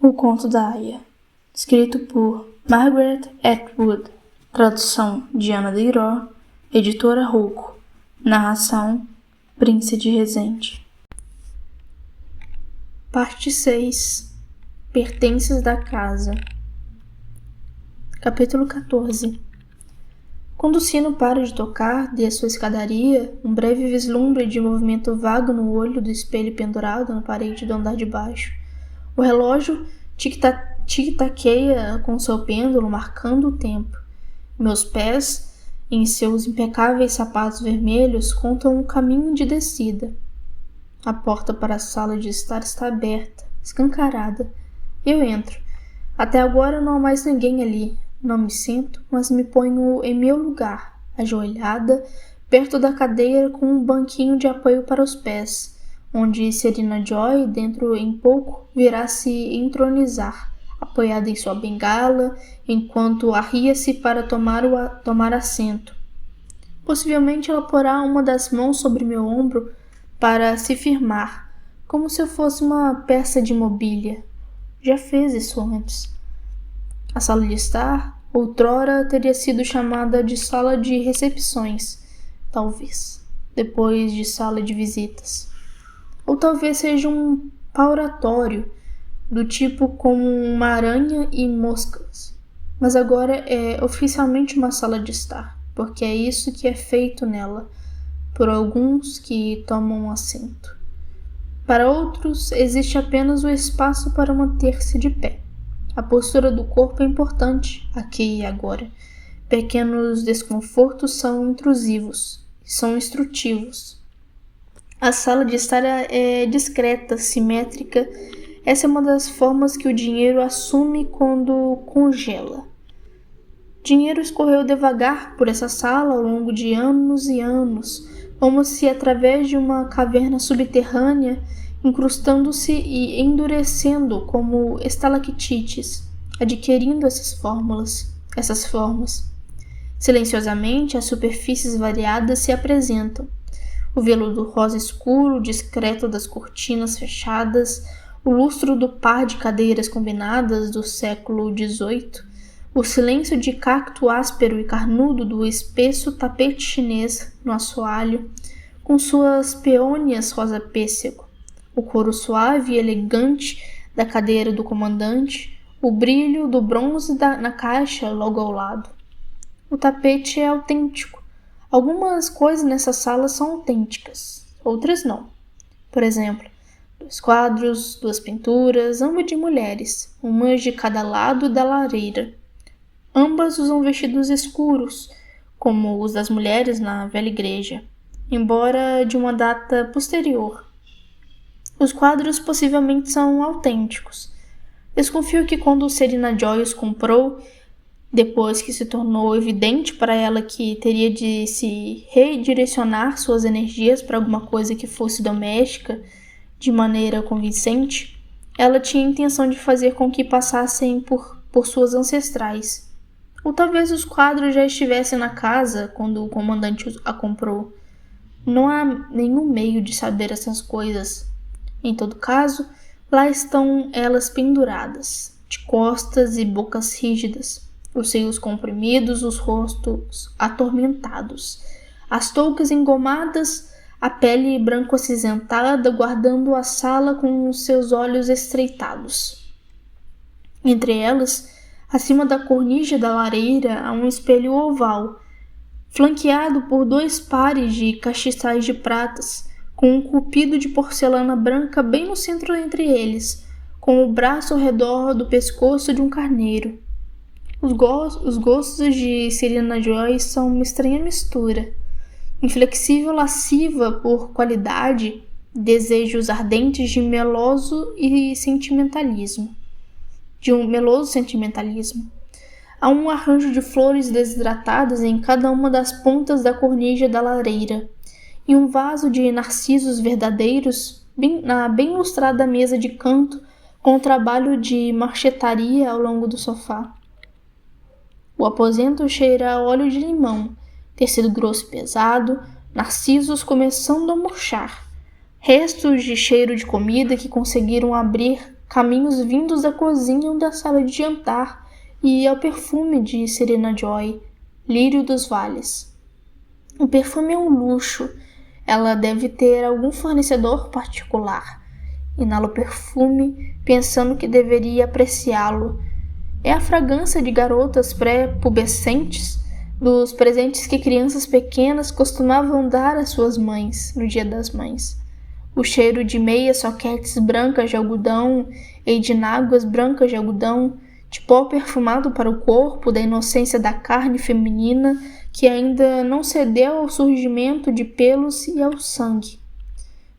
O Conto da Aia, escrito por Margaret Atwood, tradução de Ana Deiró, editora Rouco, narração Prince de Resende. Parte 6. Pertences da casa. Capítulo 14. Quando o sino para de tocar, desço a escadaria, um breve vislumbre de movimento vago no olho do espelho pendurado na parede do andar de baixo. O relógio tic-taqueia com seu pêndulo, marcando o tempo. Meus pés, em seus impecáveis sapatos vermelhos, contam o caminho de descida. A porta para a sala de estar está aberta, escancarada. Eu entro. Até agora não há mais ninguém ali. Não me sento, mas me ponho em meu lugar, ajoelhada, perto da cadeira com um banquinho de apoio para os pés, onde Serena Joy, dentro em pouco, virá se entronizar, apoiada em sua bengala, enquanto arria-se para tomar assento. Possivelmente ela porá uma das mãos sobre meu ombro para se firmar, como se eu fosse uma peça de mobília. Já fez isso antes. A sala de estar, outrora, teria sido chamada de sala de recepções, talvez, depois de sala de visitas. Ou talvez seja um pauratório, do tipo como uma aranha e moscas. Mas agora é oficialmente uma sala de estar, porque é isso que é feito nela, por alguns que tomam assento. Para outros, existe apenas o espaço para manter-se de pé. A postura do corpo é importante, aqui e agora. Pequenos desconfortos são intrusivos, são instrutivos. A sala de estar é discreta, simétrica. Essa é uma das formas que o dinheiro assume quando congela. Dinheiro escorreu devagar por essa sala ao longo de anos e anos, como se através de uma caverna subterrânea, incrustando-se e endurecendo como estalactites, adquirindo essas formas. Silenciosamente, as superfícies variadas se apresentam. O veludo rosa escuro, discreto das cortinas fechadas, o lustro do par de cadeiras combinadas do século XVIII, o silêncio de cacto áspero e carnudo do espesso tapete chinês no assoalho, com suas peônias rosa pêssego, o couro suave e elegante da cadeira do comandante, o brilho do bronze na caixa logo ao lado. O tapete é autêntico. Algumas coisas nessa sala são autênticas, outras não. Por exemplo, 2 quadros, 2 pinturas, ambas de mulheres, uma de cada lado da lareira. Ambas usam vestidos escuros, como os das mulheres na velha igreja, embora de uma data posterior. Os quadros possivelmente são autênticos. Desconfio que quando Serena Joy os comprou, depois que se tornou evidente para ela que teria de se redirecionar suas energias para alguma coisa que fosse doméstica, de maneira convincente, ela tinha a intenção de fazer com que passassem por suas ancestrais. Ou talvez os quadros já estivessem na casa quando o comandante a comprou. Não há nenhum meio de saber essas coisas. Em todo caso, lá estão elas penduradas, de costas e bocas rígidas, os seios comprimidos, os rostos atormentados, as toucas engomadas, a pele branco-acinzentada guardando a sala com os seus olhos estreitados. Entre elas, acima da cornija da lareira, há um espelho oval, flanqueado por 2 pares de castiçais de pratas, com um cupido de porcelana branca bem no centro entre eles, com o braço ao redor do pescoço de um carneiro. Os gostos de Serena Joy são uma estranha mistura. Inflexível lasciva por qualidade, desejos ardentes de meloso sentimentalismo. Há um arranjo de flores desidratadas em cada uma das pontas da cornija da lareira, e um vaso de narcisos verdadeiros na bem lustrada mesa de canto, com o trabalho de marchetaria ao longo do sofá. O aposento cheira a óleo de limão, tecido grosso e pesado, narcisos começando a murchar, restos de cheiro de comida que conseguiram abrir caminhos vindos da cozinha ou da sala de jantar, e ao perfume de Serena Joy, lírio dos vales. O perfume é um luxo. Ela deve ter algum fornecedor particular. Inalo o perfume, pensando que deveria apreciá-lo. É a fragrância de garotas pré-pubescentes, dos presentes que crianças pequenas costumavam dar às suas mães no Dia das Mães. O cheiro de meias soquetes brancas de algodão e de náguas brancas de algodão, de pó perfumado para o corpo, da inocência da carne feminina que ainda não cedeu ao surgimento de pelos e ao sangue.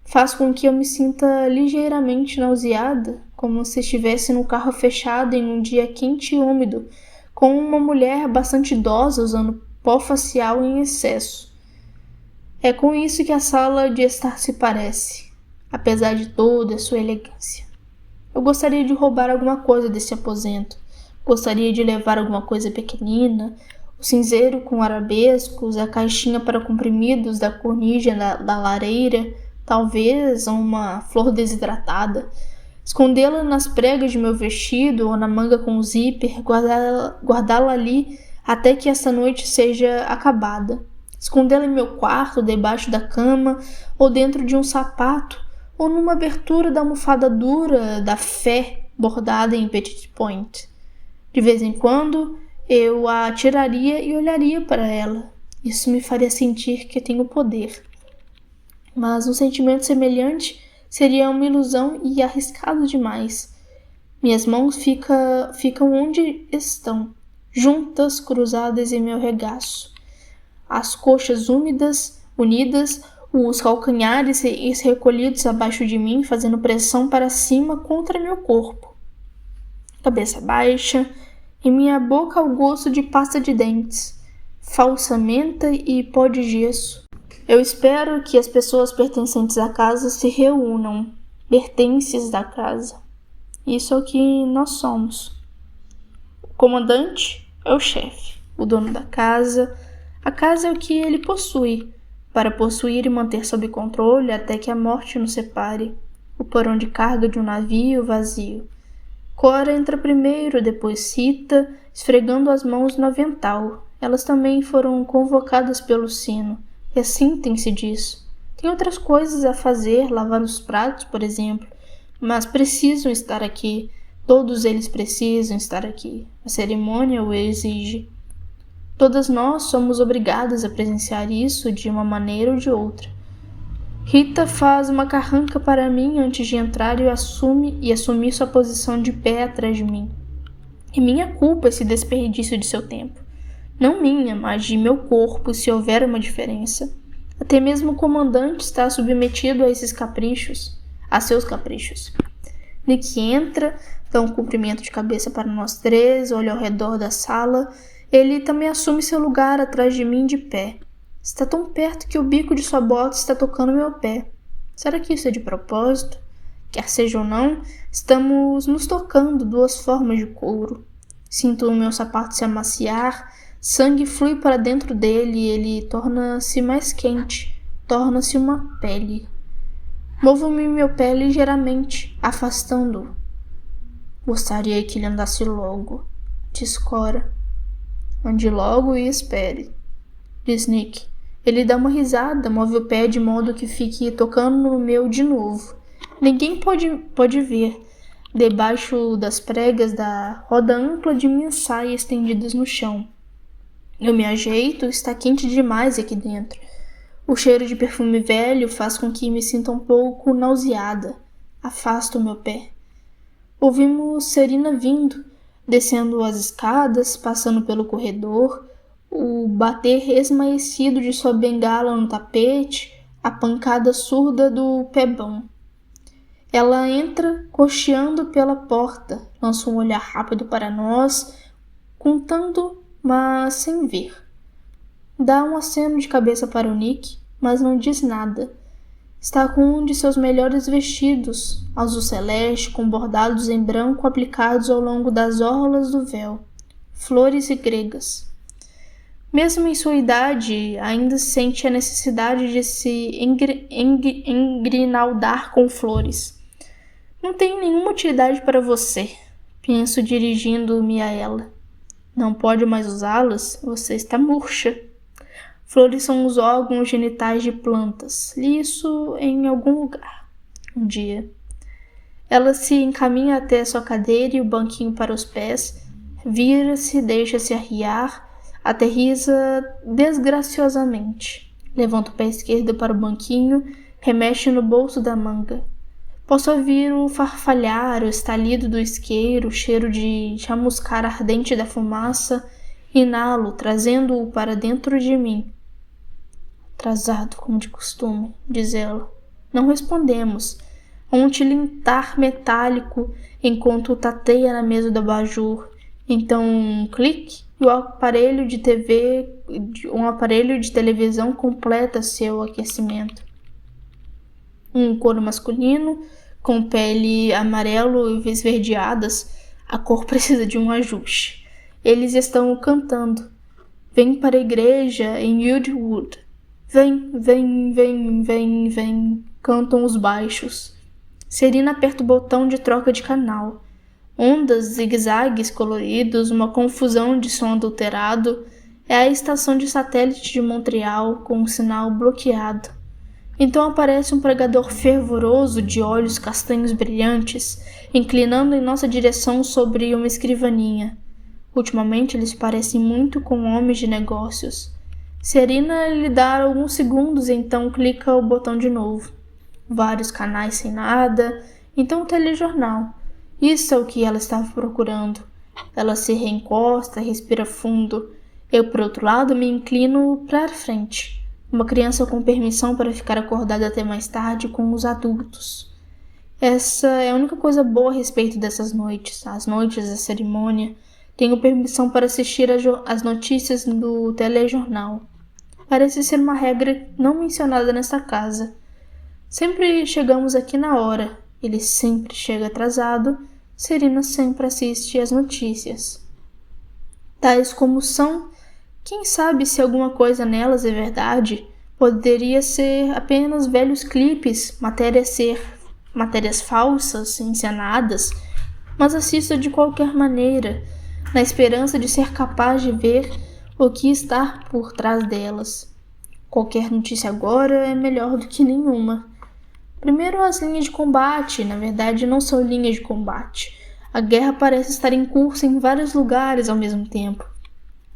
Faz com que eu me sinta ligeiramente nauseada, como se estivesse no carro fechado em um dia quente e úmido, com uma mulher bastante idosa usando pó facial em excesso. É com isso que a sala de estar se parece, apesar de toda a sua elegância. Eu gostaria de roubar alguma coisa desse aposento. Gostaria de levar alguma coisa pequenina, o cinzeiro com arabescos, a caixinha para comprimidos da cornija da lareira, talvez uma flor desidratada, escondê-la nas pregas de meu vestido ou na manga com zíper, guardá-la ali até que essa noite seja acabada, escondê-la em meu quarto, debaixo da cama, ou dentro de um sapato, ou numa abertura da almofada dura da fé bordada em petit point. De vez em quando, eu a tiraria e olharia para ela. Isso me faria sentir que tenho poder. Mas um sentimento semelhante seria uma ilusão e arriscado demais. Minhas mãos ficam onde estão, juntas, cruzadas em meu regaço. As coxas unidas, os calcanhares recolhidos abaixo de mim, fazendo pressão para cima contra meu corpo. Cabeça baixa, em minha boca o gosto de pasta de dentes, falsa menta e pó de gesso. Eu espero que as pessoas pertencentes à casa se reúnam, pertences da casa. Isso é o que nós somos. O comandante é o chefe, o dono da casa. A casa é o que ele possui, para possuir e manter sob controle até que a morte nos separe. O porão de carga de um navio vazio. Cora entra primeiro, depois Rita, esfregando as mãos no avental. Elas também foram convocadas pelo sino. Ressentem-se disso. Tem outras coisas a fazer, lavar os pratos, por exemplo, mas precisam estar aqui. Todos eles precisam estar aqui. A cerimônia o exige. Todas nós somos obrigadas a presenciar isso de uma maneira ou de outra. Rita faz uma carranca para mim antes de entrar e assumir sua posição de pé atrás de mim. É minha culpa esse desperdício de seu tempo. Não minha, mas de meu corpo, se houver uma diferença. Até mesmo o comandante está submetido a seus caprichos. Nick entra, dá um cumprimento de cabeça para nós três, olha ao redor da sala. Ele também assume seu lugar atrás de mim de pé. Está tão perto que o bico de sua bota está tocando meu pé. Será que isso é de propósito? Quer seja ou não, estamos nos tocando duas formas de couro. Sinto o meu sapato se amaciar, sangue flui para dentro dele e ele torna-se mais quente, torna-se uma pele. Movo-me meu pé ligeiramente, afastando-o. Gostaria que ele andasse logo, diz Cora. Ande logo e espere, diz Nick. Ele dá uma risada, move o pé de modo que fique tocando no meu de novo. Ninguém pode ver, debaixo das pregas da roda ampla de minha saia estendidas no chão. Eu me ajeito, está quente demais aqui dentro. O cheiro de perfume velho faz com que me sinta um pouco nauseada. Afasto o meu pé. Ouvimos Serena vindo, descendo as escadas, passando pelo corredor, o bater esmaecido de sua bengala no tapete, a pancada surda do pebão. Ela entra cocheando pela porta, lança um olhar rápido para nós, contando, mas sem ver. Dá um aceno de cabeça para o Nick, mas não diz nada. Está com um de seus melhores vestidos, azul celeste, com bordados em branco aplicados ao longo das orlas do véu, flores e gregas. Mesmo em sua idade, ainda sente a necessidade de se engrinaldar com flores. Não tenho nenhuma utilidade para você, penso dirigindo-me a ela. Não pode mais usá-las? Você está murcha. Flores são os órgãos genitais de plantas. Li isso em algum lugar. Um dia. Ela se encaminha até sua cadeira e o banquinho para os pés, vira-se, deixa-se arriar, aterriza desgraciosamente. Levanta o pé esquerdo para o banquinho, remexe no bolso da manga. Posso ouvir o farfalhar, o estalido do isqueiro, o cheiro de chamuscar ardente da fumaça, inalo, trazendo-o para dentro de mim. Atrasado, como de costume, diz ela. Não respondemos. Há um tilintar metálico enquanto tateia na mesa do abajur. Então um clique e um aparelho de televisão completa seu aquecimento. Um coro masculino, com pele amarelo e esverdeadas, a cor precisa de um ajuste. Eles estão cantando. Vem para a igreja em Wildwood. Vem, vem, vem, vem, vem, cantam os baixos. Serina aperta o botão de troca de canal. Ondas, zigue-zagues coloridos, uma confusão de som adulterado. É a estação de satélite de Montreal com um sinal bloqueado. Então aparece um pregador fervoroso de olhos castanhos brilhantes, inclinando em nossa direção sobre uma escrivaninha. Ultimamente eles parecem muito com homens de negócios. Serina lhe dá alguns segundos e então clica o botão de novo. Vários canais sem nada, então o telejornal. Isso é o que ela estava procurando. Ela se reencosta, respira fundo. Eu, por outro lado, me inclino para a frente. Uma criança com permissão para ficar acordada até mais tarde com os adultos. Essa é a única coisa boa a respeito dessas noites, as noites da cerimônia. Tenho permissão para assistir às notícias do telejornal. Parece ser uma regra não mencionada nesta casa. Sempre chegamos aqui na hora. Ele sempre chega atrasado. Serina sempre assiste às notícias. Tais como são, quem sabe se alguma coisa nelas é verdade? Poderia ser apenas velhos clipes, matérias falsas, encenadas, mas assisto de qualquer maneira, na esperança de ser capaz de ver o que está por trás delas. Qualquer notícia agora é melhor do que nenhuma. Primeiro, as linhas de combate, na verdade não são linhas de combate. A guerra parece estar em curso em vários lugares ao mesmo tempo.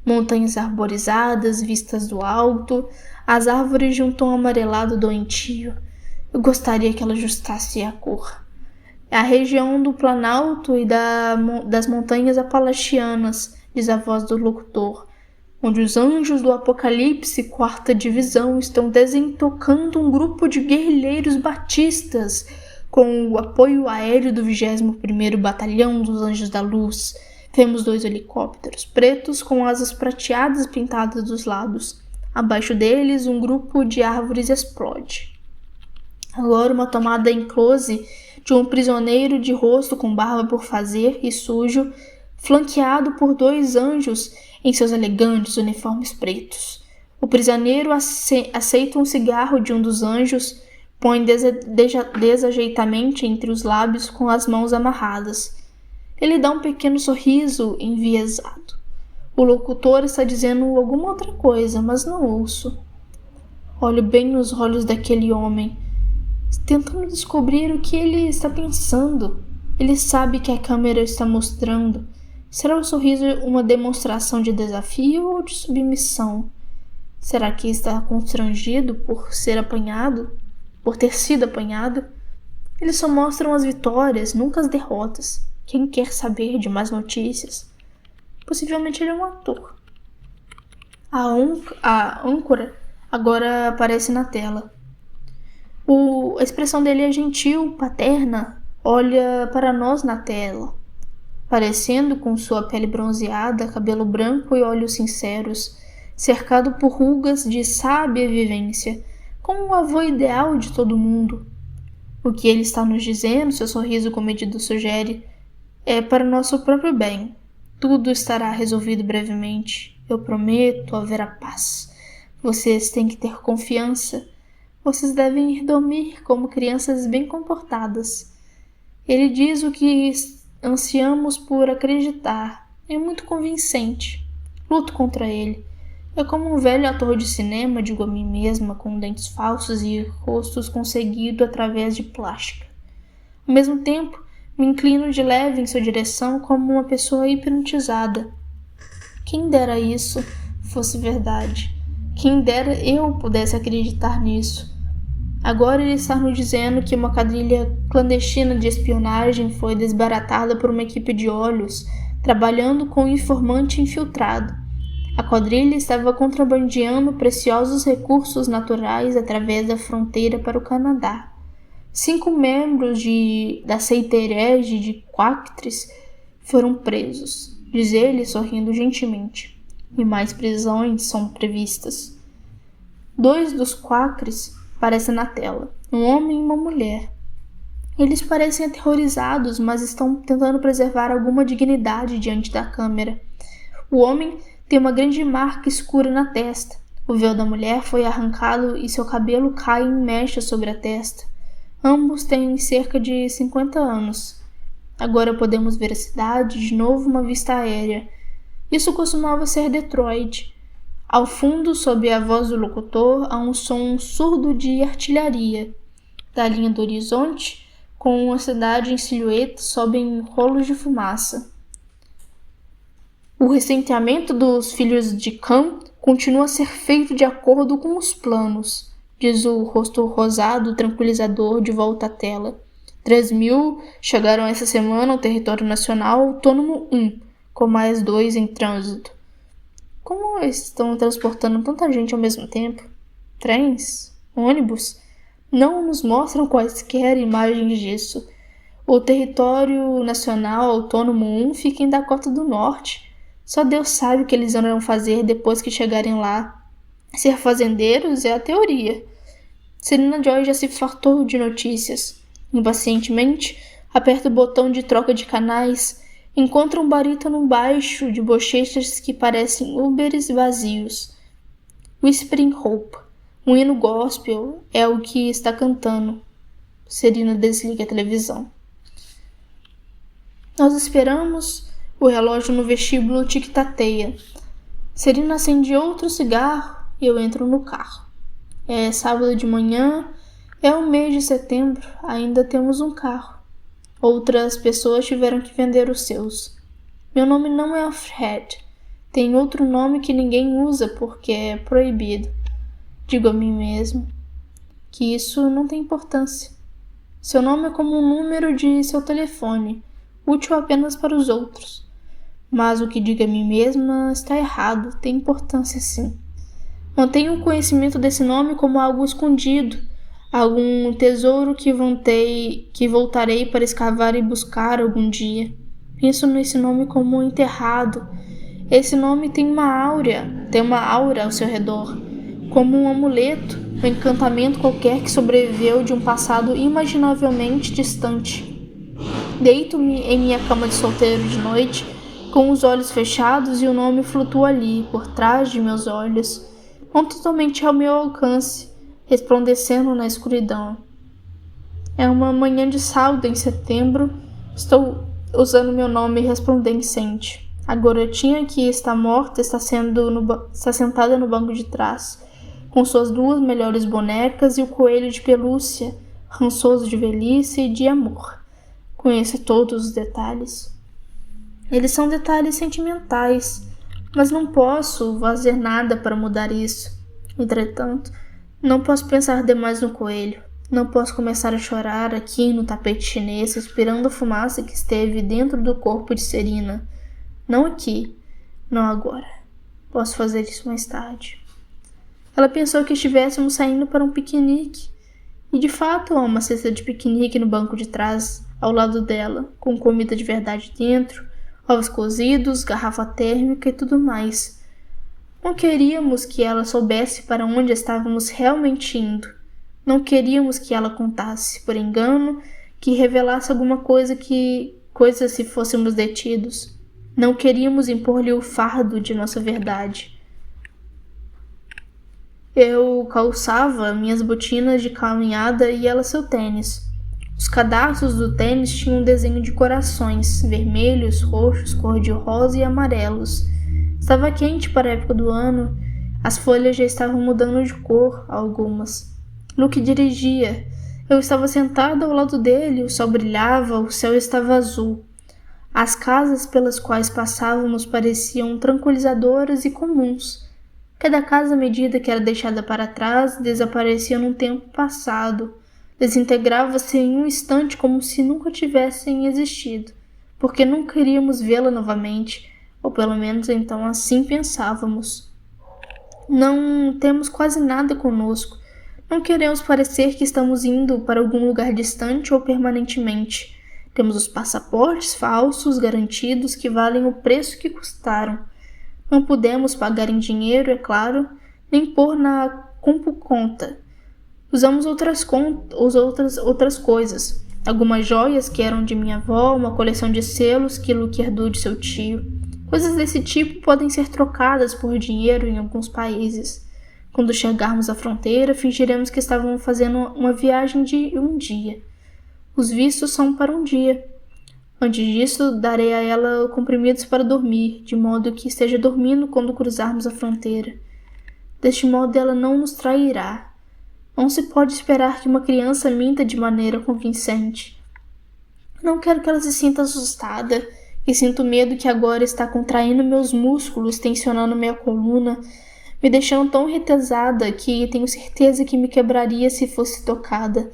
Montanhas arborizadas, vistas do alto, as árvores de um tom amarelado doentio. Eu gostaria que ela ajustasse a cor. É a região do Planalto e das montanhas apalachianas, diz a voz do locutor, onde os anjos do Apocalipse, quarta divisão, estão desentocando um grupo de guerrilheiros batistas, com o apoio aéreo do 21º Batalhão dos Anjos da Luz. Vemos 2 helicópteros pretos com asas prateadas pintadas dos lados. Abaixo deles, um grupo de árvores explode. Agora uma tomada em close de um prisioneiro de rosto com barba por fazer e sujo, flanqueado por 2 anjos em seus elegantes uniformes pretos. O prisioneiro aceita um cigarro de um dos anjos, põe desajeitamente entre os lábios com as mãos amarradas. Ele dá um pequeno sorriso enviesado. O locutor está dizendo alguma outra coisa, mas não ouço. Olho bem nos olhos daquele homem, tentando descobrir o que ele está pensando. Ele sabe que a câmera está mostrando. Será o sorriso uma demonstração de desafio ou de submissão? Será que está constrangido por ter sido apanhado? Eles só mostram as vitórias, nunca as derrotas. Quem quer saber de mais notícias? Possivelmente ele é um ator. A âncora agora aparece na tela. A expressão dele é gentil, paterna, olha para nós na tela, parecendo com sua pele bronzeada, cabelo branco e olhos sinceros, cercado por rugas de sábia vivência, como o avô ideal de todo mundo. O que ele está nos dizendo, seu sorriso comedido sugere, é para nosso próprio bem. Tudo estará resolvido brevemente. Eu prometo, haverá paz. Vocês têm que ter confiança. Vocês devem ir dormir como crianças bem comportadas. Ele diz o que ansiamos por acreditar. É muito convincente. Luto contra ele. É como um velho ator de cinema, digo a mim mesma, com dentes falsos e rostos conseguido através de plástica. Ao mesmo tempo, me inclino de leve em sua direção como uma pessoa hipnotizada. Quem dera isso fosse verdade. Quem dera eu pudesse acreditar nisso. Agora ele está nos dizendo que uma quadrilha clandestina de espionagem foi desbaratada por uma equipe de olhos, trabalhando com um informante infiltrado. A quadrilha estava contrabandeando preciosos recursos naturais através da fronteira para o Canadá. 5 membros da seita herege de Quactres foram presos, diz ele sorrindo gentilmente, e mais prisões são previstas. 2 dos Quacres aparecem na tela, um homem e uma mulher. Eles parecem aterrorizados, mas estão tentando preservar alguma dignidade diante da câmera. O homem tem uma grande marca escura na testa. O véu da mulher foi arrancado e seu cabelo cai em mechas sobre a testa. Ambos têm cerca de 50 anos. Agora podemos ver a cidade, de novo uma vista aérea. Isso costumava ser Detroit. Ao fundo, sob a voz do locutor, há um som surdo de artilharia. Da linha do horizonte, com a cidade em silhueta, sobem rolos de fumaça. O ressentimento dos filhos de Cam continua a ser feito de acordo com os planos, diz o rosto rosado tranquilizador de volta à tela. 3.000 chegaram essa semana ao território nacional autônomo 1, com mais 2 em trânsito. Como estão transportando tanta gente ao mesmo tempo? Trens? Ônibus? Não nos mostram quaisquer imagens disso. O território nacional autônomo 1 fica em Dakota do Norte. Só Deus sabe o que eles irão fazer depois que chegarem lá. Ser fazendeiros é a teoria. Serena Joy já se fartou de notícias. Impacientemente, aperta o botão de troca de canais. Encontra um barítono baixo de bochechas que parecem Uberes vazios. Whispering Hope, um hino gospel, é o que está cantando. Serena desliga a televisão. Nós esperamos. O relógio no vestíbulo tic-tateia. Serena acende outro cigarro e eu entro no carro. É sábado de manhã, é o mês de setembro, ainda temos um carro. Outras pessoas tiveram que vender os seus. Meu nome não é Alfred. Tem outro nome que ninguém usa porque é proibido. Digo a mim mesmo que isso não tem importância. Seu nome é como um número de seu telefone, útil apenas para os outros. Mas o que digo a mim mesma está errado, tem importância sim. Mantenho o conhecimento desse nome como algo escondido, algum tesouro que voltarei para escavar e buscar algum dia. Penso nesse nome como enterrado. Esse nome tem uma aura ao seu redor, como um amuleto, um encantamento qualquer que sobreviveu de um passado imaginavelmente distante. Deito-me em minha cama de solteiro de noite, com os olhos fechados, e o nome flutua ali, por trás de meus olhos, não totalmente ao meu alcance, resplandecendo na escuridão. É uma manhã de sábado em setembro. Estou usando meu nome resplandecente. A garotinha que está morta está sentada no banco de trás, com suas 2 melhores bonecas e o coelho de pelúcia, rançoso de velhice e de amor. Conheço todos os detalhes. Eles são detalhes sentimentais, mas não posso fazer nada para mudar isso. Entretanto, não posso pensar demais no coelho. Não posso começar a chorar aqui no tapete chinês, respirando a fumaça que esteve dentro do corpo de Serena. Não aqui, não agora. Posso fazer isso mais tarde. Ela pensou que estivéssemos saindo para um piquenique, e de fato há uma cesta de piquenique no banco de trás, ao lado dela, com comida de verdade dentro, ovos cozidos, garrafa térmica e tudo mais. Não queríamos que ela soubesse para onde estávamos realmente indo. Não queríamos que ela contasse, por engano, que revelasse alguma coisa se fôssemos detidos. Não queríamos impor-lhe o fardo de nossa verdade. Eu calçava minhas botinas de caminhada e ela seu tênis. Os cadastros do tênis tinham um desenho de corações, vermelhos, roxos, cor-de-rosa e amarelos. Estava quente para a época do ano, as folhas já estavam mudando de cor, algumas. Luke dirigia. Eu estava sentado ao lado dele, o sol brilhava, o céu estava azul. As casas pelas quais passávamos pareciam tranquilizadoras e comuns. Cada casa, à medida que era deixada para trás, desaparecia num tempo passado. Desintegrava-se em um instante como se nunca tivessem existido, porque não queríamos vê-la novamente, ou pelo menos então assim pensávamos. Não temos quase nada conosco. Não queremos parecer que estamos indo para algum lugar distante ou permanentemente. Temos os passaportes falsos garantidos que valem o preço que custaram. Não podemos pagar em dinheiro, é claro, nem pôr na conta. Usamos outras coisas. Algumas joias que eram de minha avó, uma coleção de selos que Luke herdou de seu tio. Coisas desse tipo podem ser trocadas por dinheiro em alguns países. Quando chegarmos à fronteira, fingiremos que estávamos fazendo uma viagem de um dia. Os vistos são para um dia. Antes disso, darei a ela comprimidos para dormir, de modo que esteja dormindo quando cruzarmos a fronteira. Deste modo, ela não nos trairá. Não se pode esperar que uma criança minta de maneira convincente. Não quero que ela se sinta assustada, e sinto medo que agora está contraindo meus músculos, tensionando minha coluna, me deixando tão retesada que tenho certeza que me quebraria se fosse tocada.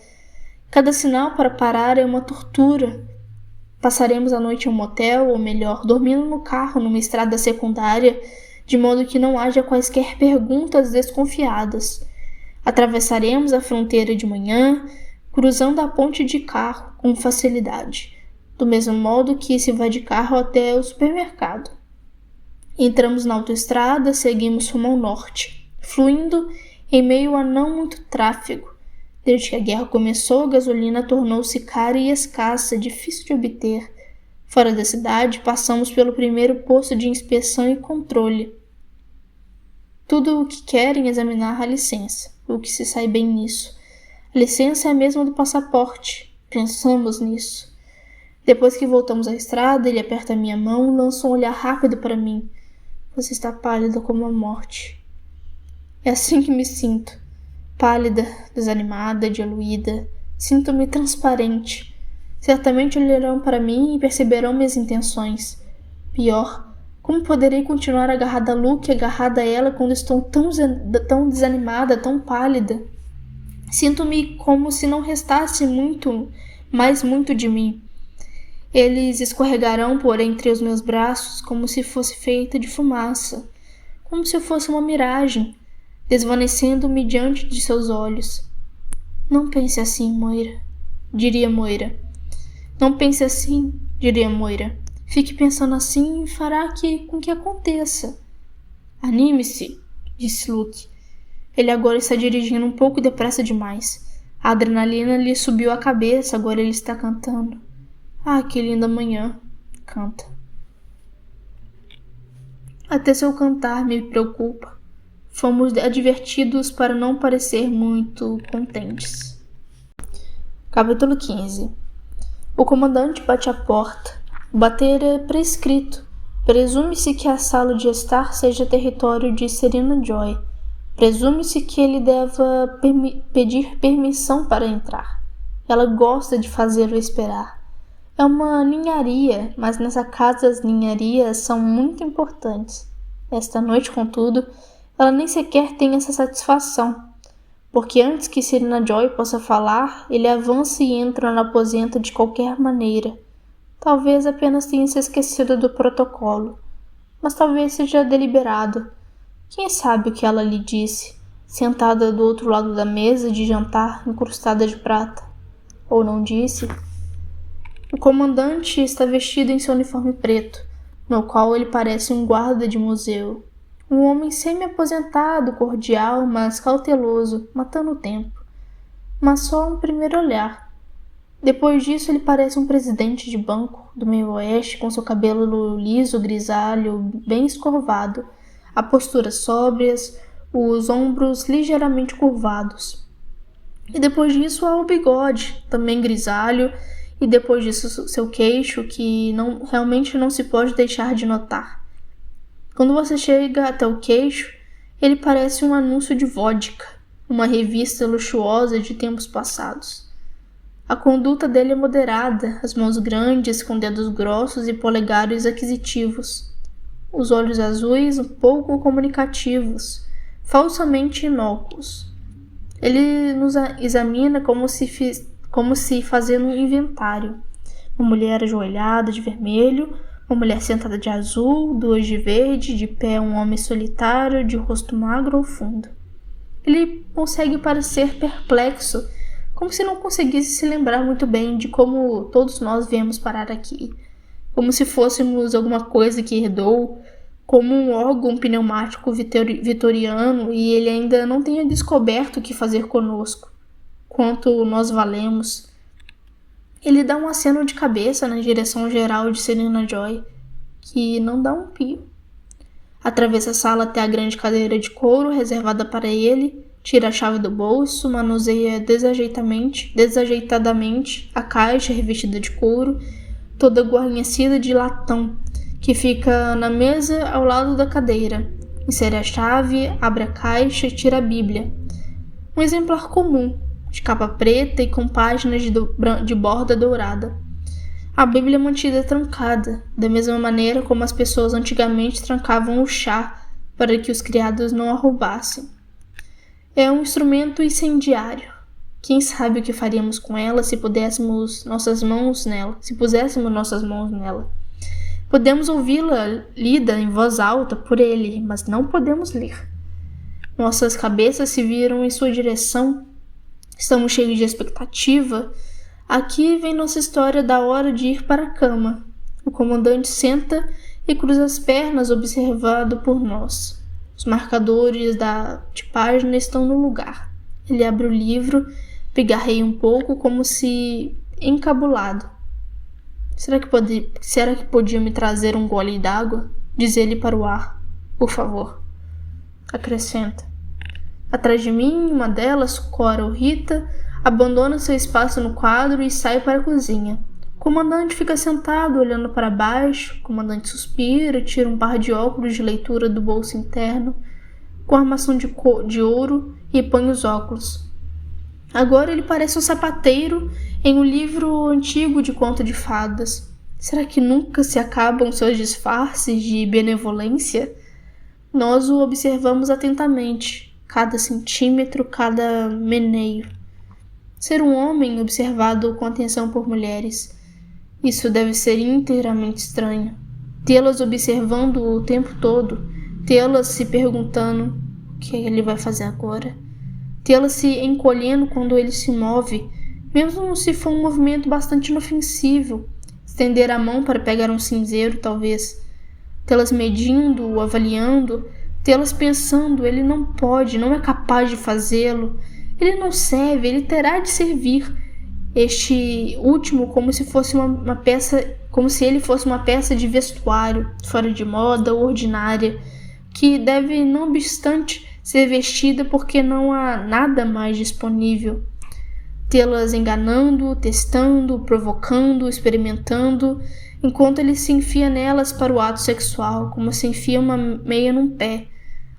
Cada sinal para parar é uma tortura. Passaremos a noite em um motel, ou melhor, dormindo no carro numa estrada secundária, de modo que não haja quaisquer perguntas desconfiadas. Atravessaremos a fronteira de manhã, cruzando a ponte de carro com facilidade, do mesmo modo que se vai de carro até o supermercado. Entramos na autoestrada, seguimos rumo ao norte, fluindo em meio a não muito tráfego. Desde que a guerra começou, a gasolina tornou-se cara e escassa, difícil de obter. Fora da cidade, passamos pelo primeiro posto de inspeção e controle. Tudo o que querem examinar a licença, o que se sai bem nisso. A licença é a mesma do passaporte. Pensamos nisso. Depois que voltamos à estrada, ele aperta minha mão e lança um olhar rápido para mim. Você está pálida como a morte. É assim que me sinto. Pálida, desanimada, diluída. Sinto-me transparente. Certamente olharão para mim e perceberão minhas intenções. Pior, como poderei continuar agarrada a Luke, agarrada a ela quando estou tão desanimada, tão pálida? Sinto-me como se não restasse muito de mim. Eles escorregarão por entre os meus braços como se fosse feita de fumaça, como se eu fosse uma miragem, desvanecendo-me diante de seus olhos. Não pense assim, Moira, diria Moira. Não pense assim, diria Moira. Fique pensando assim e fará com que aconteça. Anime-se, disse Luke. Ele agora está dirigindo um pouco depressa demais. A adrenalina lhe subiu à cabeça, agora ele está cantando. Ah, que linda manhã, canta. Até seu cantar me preocupa. Fomos advertidos para não parecer muito contentes. Capítulo 15. O comandante bate à porta. O bater é prescrito. Presume-se que a sala de estar seja território de Serena Joy. Presume-se que ele deva pedir permissão para entrar. Ela gosta de fazê-lo esperar. É uma ninharia, mas nessa casa as ninharias são muito importantes. Esta noite, contudo, ela nem sequer tem essa satisfação, porque antes que Serena Joy possa falar, ele avança e entra no aposento de qualquer maneira. Talvez apenas tenha se esquecido do protocolo, mas talvez seja deliberado. Quem sabe o que ela lhe disse, sentada do outro lado da mesa de jantar incrustada de prata? Ou não disse? O comandante está vestido em seu uniforme preto, no qual ele parece um guarda de museu. Um homem semi-aposentado, cordial, mas cauteloso, matando o tempo. Mas só um primeiro olhar. Depois disso, ele parece um presidente de banco do meio oeste, com seu cabelo liso, grisalho, bem escovado, a postura sóbrias, os ombros ligeiramente curvados. E depois disso há o bigode, também grisalho, e depois disso seu queixo, que realmente não se pode deixar de notar. Quando você chega até o queixo, ele parece um anúncio de vodka, uma revista luxuosa de tempos passados. A conduta dele é moderada, as mãos grandes, com dedos grossos e polegares aquisitivos. Os olhos azuis um pouco comunicativos, falsamente inócuos. Ele nos examina como se fazendo um inventário. Uma mulher ajoelhada de vermelho, uma mulher sentada de azul, duas de verde, de pé um homem solitário, de rosto magro ao fundo. Ele consegue parecer perplexo, como se não conseguisse se lembrar muito bem de como todos nós viemos parar aqui, como se fôssemos alguma coisa que herdou, como um órgão pneumático vitoriano, e ele ainda não tenha descoberto o que fazer conosco, quanto nós valemos. Ele dá um aceno de cabeça na direção geral de Serena Joy, que não dá um pio. Atravessa a sala até a grande cadeira de couro reservada para ele, tira a chave do bolso, manuseia desajeitadamente a caixa revestida de couro, toda guarnecida de latão, que fica na mesa ao lado da cadeira. Insere a chave, abre a caixa e tira a Bíblia. Um exemplar comum, de capa preta e com páginas de borda dourada. A Bíblia é mantida trancada, da mesma maneira como as pessoas antigamente trancavam o chá para que os criados não a roubassem. É um instrumento incendiário. Quem sabe o que faríamos com ela se puséssemos nossas mãos nela? Podemos ouvi-la lida em voz alta por ele, mas não podemos ler. Nossas cabeças se viram em sua direção. Estamos cheios de expectativa. Aqui vem nossa história da hora de ir para a cama. O comandante senta e cruza as pernas, observado por nós. Os marcadores de página estão no lugar. Ele abre o livro, pigarreia um pouco, como se encabulado. Será que podia me trazer um gole d'água? Diz ele para o ar. Por favor. Acrescenta. Atrás de mim, uma delas, Cora ou Rita, abandona seu espaço no quadro e sai para a cozinha. O comandante fica sentado, olhando para baixo. O comandante suspira, tira um par de óculos de leitura do bolso interno, com armação de ouro, e põe os óculos. Agora ele parece um sapateiro em um livro antigo de conto de fadas. Será que nunca se acabam seus disfarces de benevolência? Nós o observamos atentamente, cada centímetro, cada meneio. Ser um homem observado com atenção por mulheres. Isso deve ser inteiramente estranho. Tê-las observando o tempo todo, tê-las se perguntando o que ele vai fazer agora. Tê-las se encolhendo quando ele se move, mesmo se for um movimento bastante inofensivo. Estender a mão para pegar um cinzeiro, talvez. Tê-las medindo, avaliando, tê-las pensando, ele não pode, não é capaz de fazê-lo. Ele não serve, ele terá de servir. Este último como se fosse uma peça, como se ele fosse uma peça de vestuário, fora de moda, ordinária, que deve, não obstante, ser vestida porque não há nada mais disponível. Tê-las enganando, testando, provocando, experimentando, enquanto ele se enfia nelas para o ato sexual, como se enfia uma meia num pé,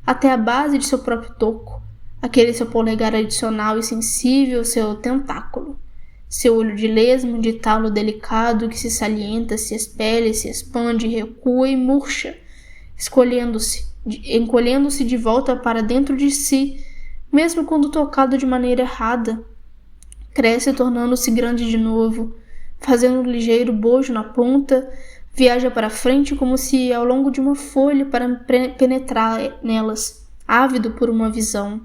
até a base de seu próprio toco, aquele seu polegar adicional e sensível, seu tentáculo, seu olho de lesma de talo delicado que se salienta, se espelha, se expande, recua e murcha, encolhendo-se de volta para dentro de si, mesmo quando tocado de maneira errada. Cresce tornando-se grande de novo, fazendo um ligeiro bojo na ponta, viaja para frente como se ao longo de uma folha para penetrar nelas, ávido por uma visão.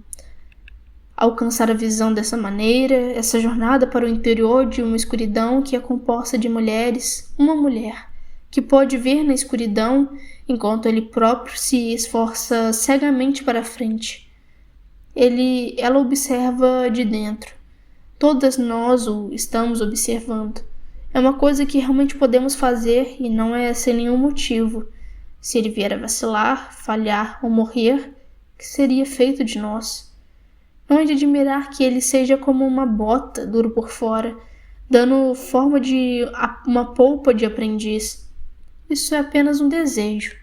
Alcançar a visão dessa maneira, essa jornada para o interior de uma escuridão que é composta de mulheres, uma mulher, que pode ver na escuridão enquanto ele próprio se esforça cegamente para a frente. Ela observa de dentro. Todas nós o estamos observando. É uma coisa que realmente podemos fazer e não é sem nenhum motivo. Se ele vier a vacilar, falhar ou morrer, o que seria feito de nós? Não é de admirar que ele seja como uma bota, duro por fora, dando forma de uma polpa de aprendiz. Isso é apenas um desejo.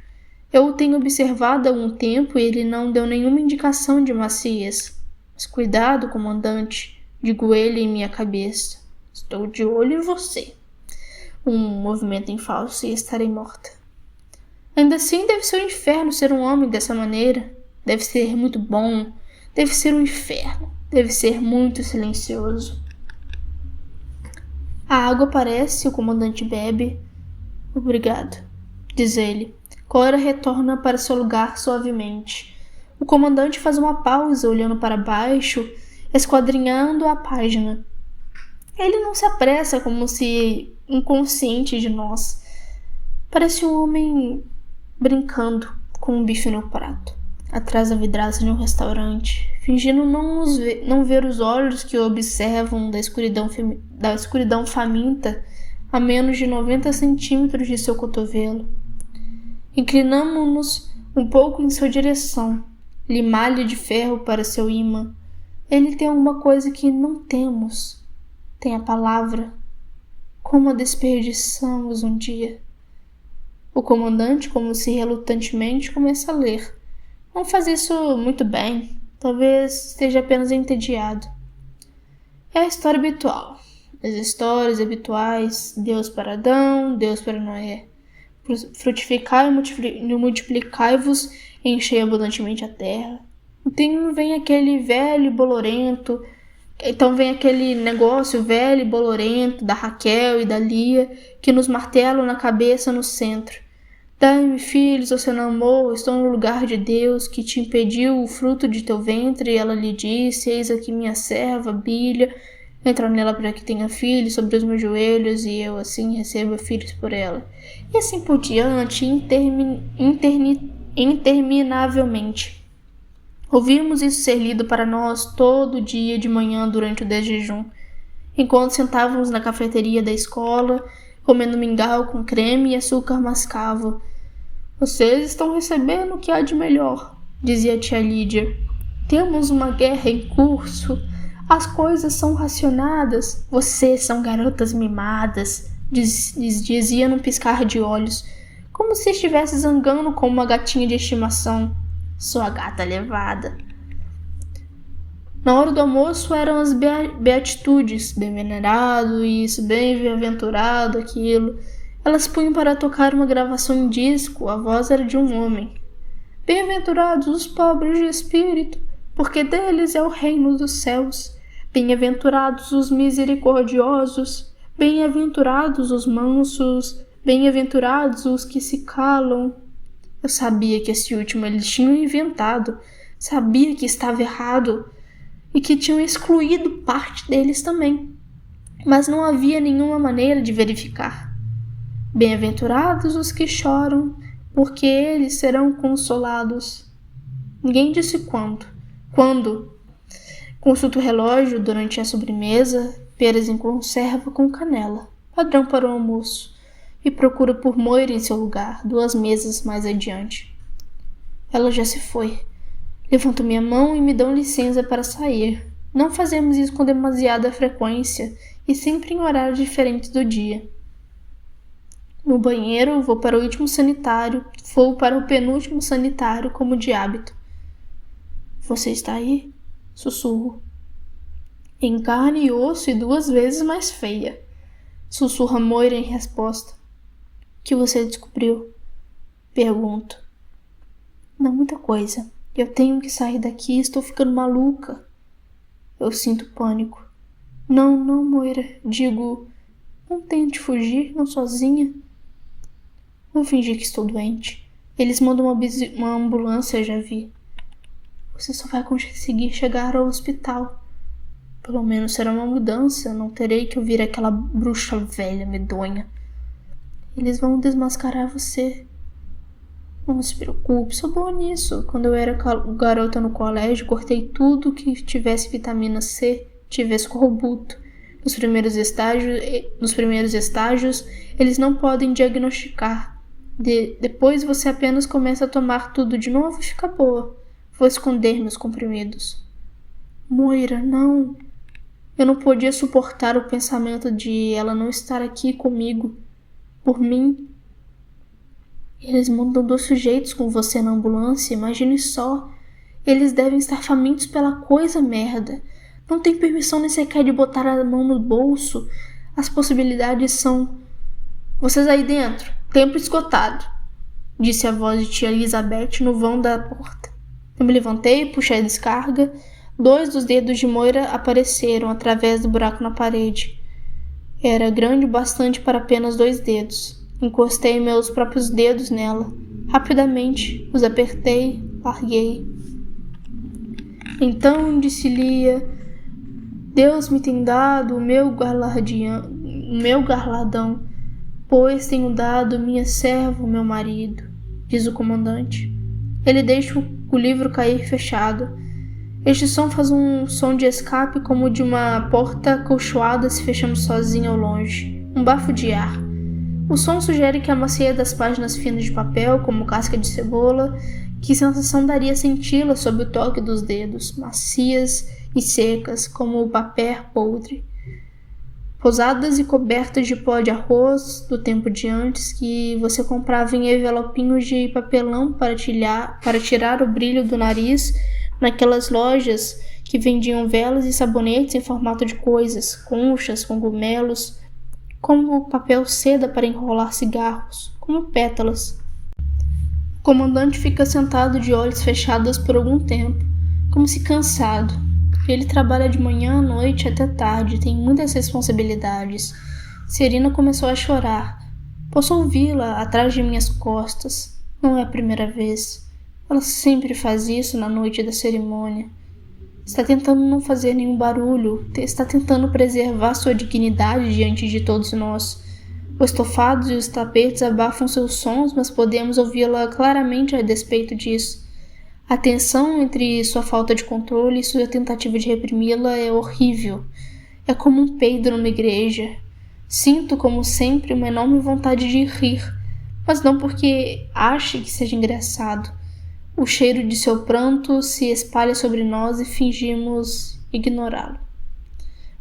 Eu o tenho observado há algum tempo e ele não deu nenhuma indicação de maciez. Mas cuidado, comandante, digo ele em minha cabeça. Estou de olho em você. Um movimento em falso e estarei morta. Ainda assim, deve ser um inferno ser um homem dessa maneira. Deve ser muito bom. Deve ser um inferno. Deve ser muito silencioso. A água aparece, o comandante bebe. Obrigado, diz ele. Cora retorna para seu lugar suavemente. O comandante faz uma pausa, olhando para baixo, esquadrinhando a página. Ele não se apressa como se inconsciente de nós. Parece um homem brincando com um bife no prato, atrás da vidraça de um restaurante, fingindo não ver os olhos que o observam da escuridão faminta a menos de 90 centímetros de seu cotovelo. Inclinamo-nos um pouco em sua direção, limalha de ferro para seu ímã. Ele tem alguma coisa que não temos. Tem a palavra. Como a desperdiçamos um dia. O comandante, como se relutantemente, começa a ler. Não faz isso muito bem. Talvez esteja apenas entediado. É a história habitual. As histórias habituais. Deus para Adão, Deus para Noé. Frutificai e multiplicai-vos e enchei abundantemente a terra. Então vem aquele velho bolorento. Então vem aquele negócio velho e bolorento da Raquel e da Lia que nos martelam na cabeça no centro. Dai-me filhos, você não amou, estou no lugar de Deus que te impediu o fruto de teu ventre. E ela lhe disse, eis aqui minha serva, Bília, entra nela para que tenha filhos sobre os meus joelhos e eu assim receba filhos por ela. E assim por diante, interminavelmente. Ouvimos isso ser lido para nós todo dia de manhã durante o desjejum, enquanto sentávamos na cafeteria da escola, comendo mingau com creme e açúcar mascavo. Vocês estão recebendo o que há de melhor, dizia a tia Lídia. Temos uma guerra em curso. As coisas são racionadas. Vocês são garotas mimadas, dizia num piscar de olhos, como se estivesse zangando com uma gatinha de estimação. Sua gata levada. Na hora do almoço eram as beatitudes, bem venerado isso, bem bem-aventurado aquilo. Elas punham para tocar uma gravação em disco, a voz era de um homem. Bem-aventurados os pobres de espírito, porque deles é o reino dos céus. Bem-aventurados os misericordiosos, bem-aventurados os mansos, bem-aventurados os que se calam. Eu sabia que esse último eles tinham inventado, sabia que estava errado e que tinham excluído parte deles também, mas não havia nenhuma maneira de verificar. Bem-aventurados os que choram, porque eles serão consolados. Ninguém disse quando. Consulto o relógio durante a sobremesa, peras em conserva com canela, padrão para o almoço, e procuro por Moira em seu lugar, 2 mesas mais adiante. Ela já se foi. Levanto minha mão e me dão licença para sair. Não fazemos isso com demasiada frequência e sempre em horários diferentes do dia. No banheiro, vou para o penúltimo sanitário como de hábito. Você está aí? Sussurro. Em carne e osso e 2 vezes mais feia. Sussurra Moira em resposta. O que você descobriu? Pergunto. Não muita coisa. Eu tenho que sair daqui, estou ficando maluca. Eu sinto pânico. Não, Moira. Digo, não tente fugir, não sozinha. Vou fingir que estou doente. Eles mandam uma ambulância, já vi. Você só vai conseguir chegar ao hospital. Pelo menos será uma mudança, não terei que ouvir aquela bruxa velha medonha. Eles vão desmascarar você. Não se preocupe, sou boa nisso. Quando eu era garota no colégio, cortei tudo que tivesse vitamina C, tivesse escorbuto. Nos primeiros estágios, eles não podem diagnosticar. Depois você apenas começa a tomar tudo de novo e fica boa. Vou esconder meus comprimidos. Moira, não. Eu não podia suportar o pensamento de ela não estar aqui comigo, por mim. Eles mandam 2 sujeitos com você na ambulância, imagine só. Eles devem estar famintos pela coisa merda. Não tem permissão nem sequer de botar a mão no bolso. As possibilidades são... Vocês aí dentro, tempo esgotado, disse a voz de tia Elizabeth no vão da porta. Eu me levantei, puxei a descarga. 2 dos dedos de Moira apareceram através do buraco na parede. Era grande o bastante para apenas 2 dedos. Encostei meus próprios dedos nela. Rapidamente, os apertei, larguei. Então, disse Lia, Deus me tem dado o meu galardão, pois tenho dado minha serva, meu marido, diz o comandante. Ele deixa o livro cair fechado. Este som faz um som de escape como o de uma porta acolchoada se fechando sozinha ao longe. Um bafo de ar. O som sugere que a macia das páginas finas de papel, como casca de cebola, que sensação daria senti-la sob o toque dos dedos, macias e secas, como o papel podre. Posadas e cobertas de pó de arroz do tempo de antes, que você comprava em envelopinhos de papelão para tirar o brilho do nariz naquelas lojas que vendiam velas e sabonetes em formato de coisas, conchas, cogumelos, como papel seda para enrolar cigarros, como pétalas. O comandante fica sentado de olhos fechados por algum tempo, como se cansado. Ele trabalha de manhã à noite até tarde, tem muitas responsabilidades. Serena começou a chorar. Posso ouvi-la atrás de minhas costas. Não é a primeira vez. Ela sempre faz isso na noite da cerimônia. Está tentando não fazer nenhum barulho, está tentando preservar sua dignidade diante de todos nós. Os estofados e os tapetes abafam seus sons, mas podemos ouvi-la claramente a despeito disso. A tensão entre sua falta de controle e sua tentativa de reprimi-la é horrível. É como um peido numa igreja. Sinto, como sempre, uma enorme vontade de rir, mas não porque ache que seja engraçado. O cheiro de seu pranto se espalha sobre nós e fingimos ignorá-lo.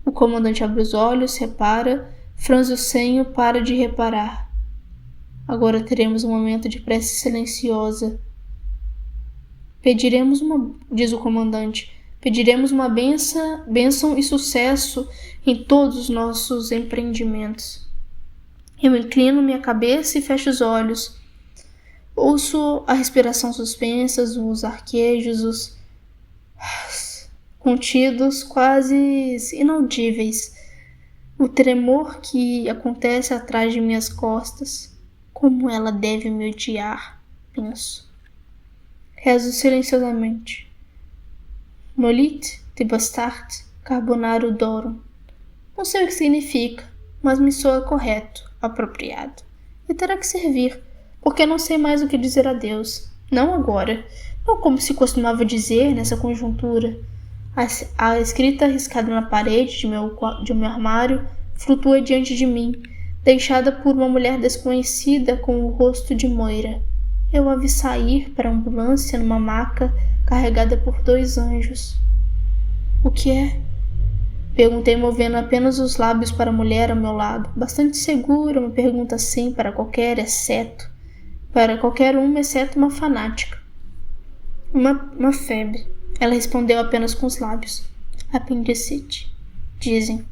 O comandante abre os olhos, repara, franze o senho, para de reparar. Agora teremos um momento de prece silenciosa. Diz o comandante, pediremos uma bênção e sucesso em todos os nossos empreendimentos. Eu inclino minha cabeça e fecho os olhos. Ouço a respiração suspensa, os arquejos, os contidos, quase inaudíveis. O tremor que acontece atrás de minhas costas. Como ela deve me odiar, penso. Rezo silenciosamente. Nolit de bastard carbonaro dorum. Não sei o que significa, mas me soa correto, apropriado. E terá que servir, porque não sei mais o que dizer a Deus. Não agora, não como se costumava dizer nessa conjuntura. A escrita arriscada na parede de meu armário flutua diante de mim, deixada por uma mulher desconhecida com o rosto de Moira. Eu a vi sair para a ambulância numa maca carregada por 2 anjos. O que é? Perguntei, movendo apenas os lábios para a mulher ao meu lado. Bastante segura, uma pergunta assim para qualquer uma, exceto uma fanática. Uma febre. Ela respondeu apenas com os lábios. Apendicite, dizem.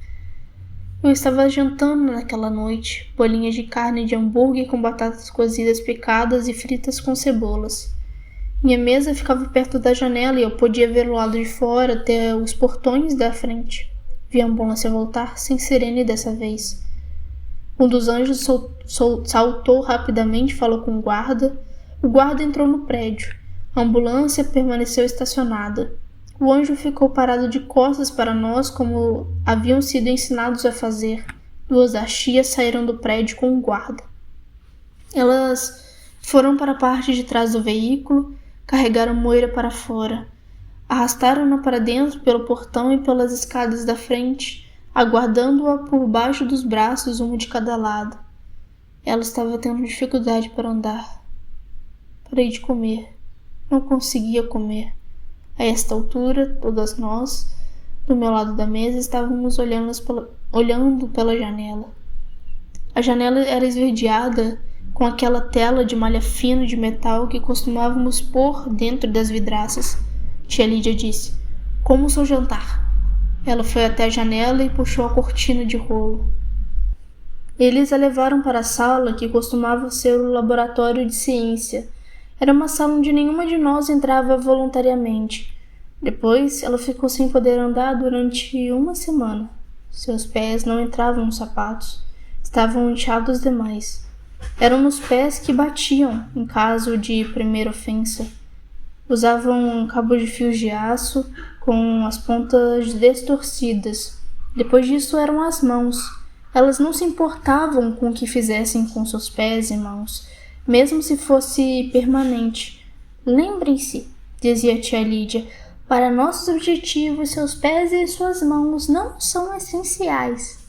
Eu estava jantando naquela noite, bolinhas de carne de hambúrguer com batatas cozidas picadas e fritas com cebolas. Minha mesa ficava perto da janela e eu podia ver o lado de fora até os portões da frente. Vi a ambulância voltar, sem Serene dessa vez. Um dos anjos saltou rapidamente e falou com o guarda. O guarda entrou no prédio. A ambulância permaneceu estacionada. O anjo ficou parado de costas para nós, como haviam sido ensinados a fazer. 2 achias saíram do prédio com o guarda. Elas foram para a parte de trás do veículo, carregaram Moira para fora. Arrastaram-na para dentro pelo portão e pelas escadas da frente, aguardando-a por baixo dos braços, um de cada lado. Ela estava tendo dificuldade para andar. Parei de comer. Não conseguia comer. A esta altura, todas nós Do meu lado da mesa estávamos olhando pela janela. A janela era esverdeada com aquela tela de malha fina de metal que costumávamos pôr dentro das vidraças. Tia Lídia disse: "Como o seu jantar?" Ela foi até a janela e puxou a cortina de rolo. Eles a levaram para a sala que costumava ser o laboratório de ciência. Era uma sala onde nenhuma de nós entrava voluntariamente. Depois, ela ficou sem poder andar durante uma semana. Seus pés não entravam nos sapatos. Estavam inchados demais. Eram nos pés que batiam, em caso de primeira ofensa. Usavam cabos de fios de aço com as pontas destorcidas. Depois disso eram as mãos. Elas não se importavam com o que fizessem com seus pés e mãos, mesmo se fosse permanente. "Lembrem-se", dizia a tia Lídia, "para nossos objetivos, seus pés e suas mãos não são essenciais."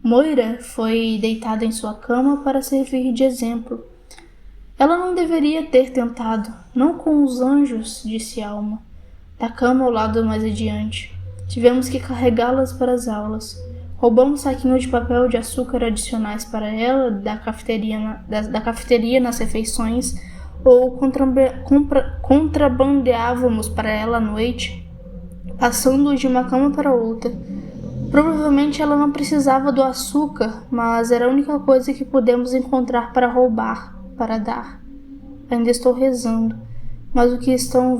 Moira foi deitada em sua cama para servir de exemplo. "Ela não deveria ter tentado, não com os anjos", disse Alma, da cama ao lado mais adiante. "Tivemos que carregá-las para as aulas. Roubamos saquinhos de papel de açúcar adicionais para ela da cafeteria nas refeições ou contrabandeávamos para ela à noite, passando-os de uma cama para outra. Provavelmente ela não precisava do açúcar, mas era a única coisa que pudemos encontrar para roubar, para dar. Ainda estou rezando, mas o que estou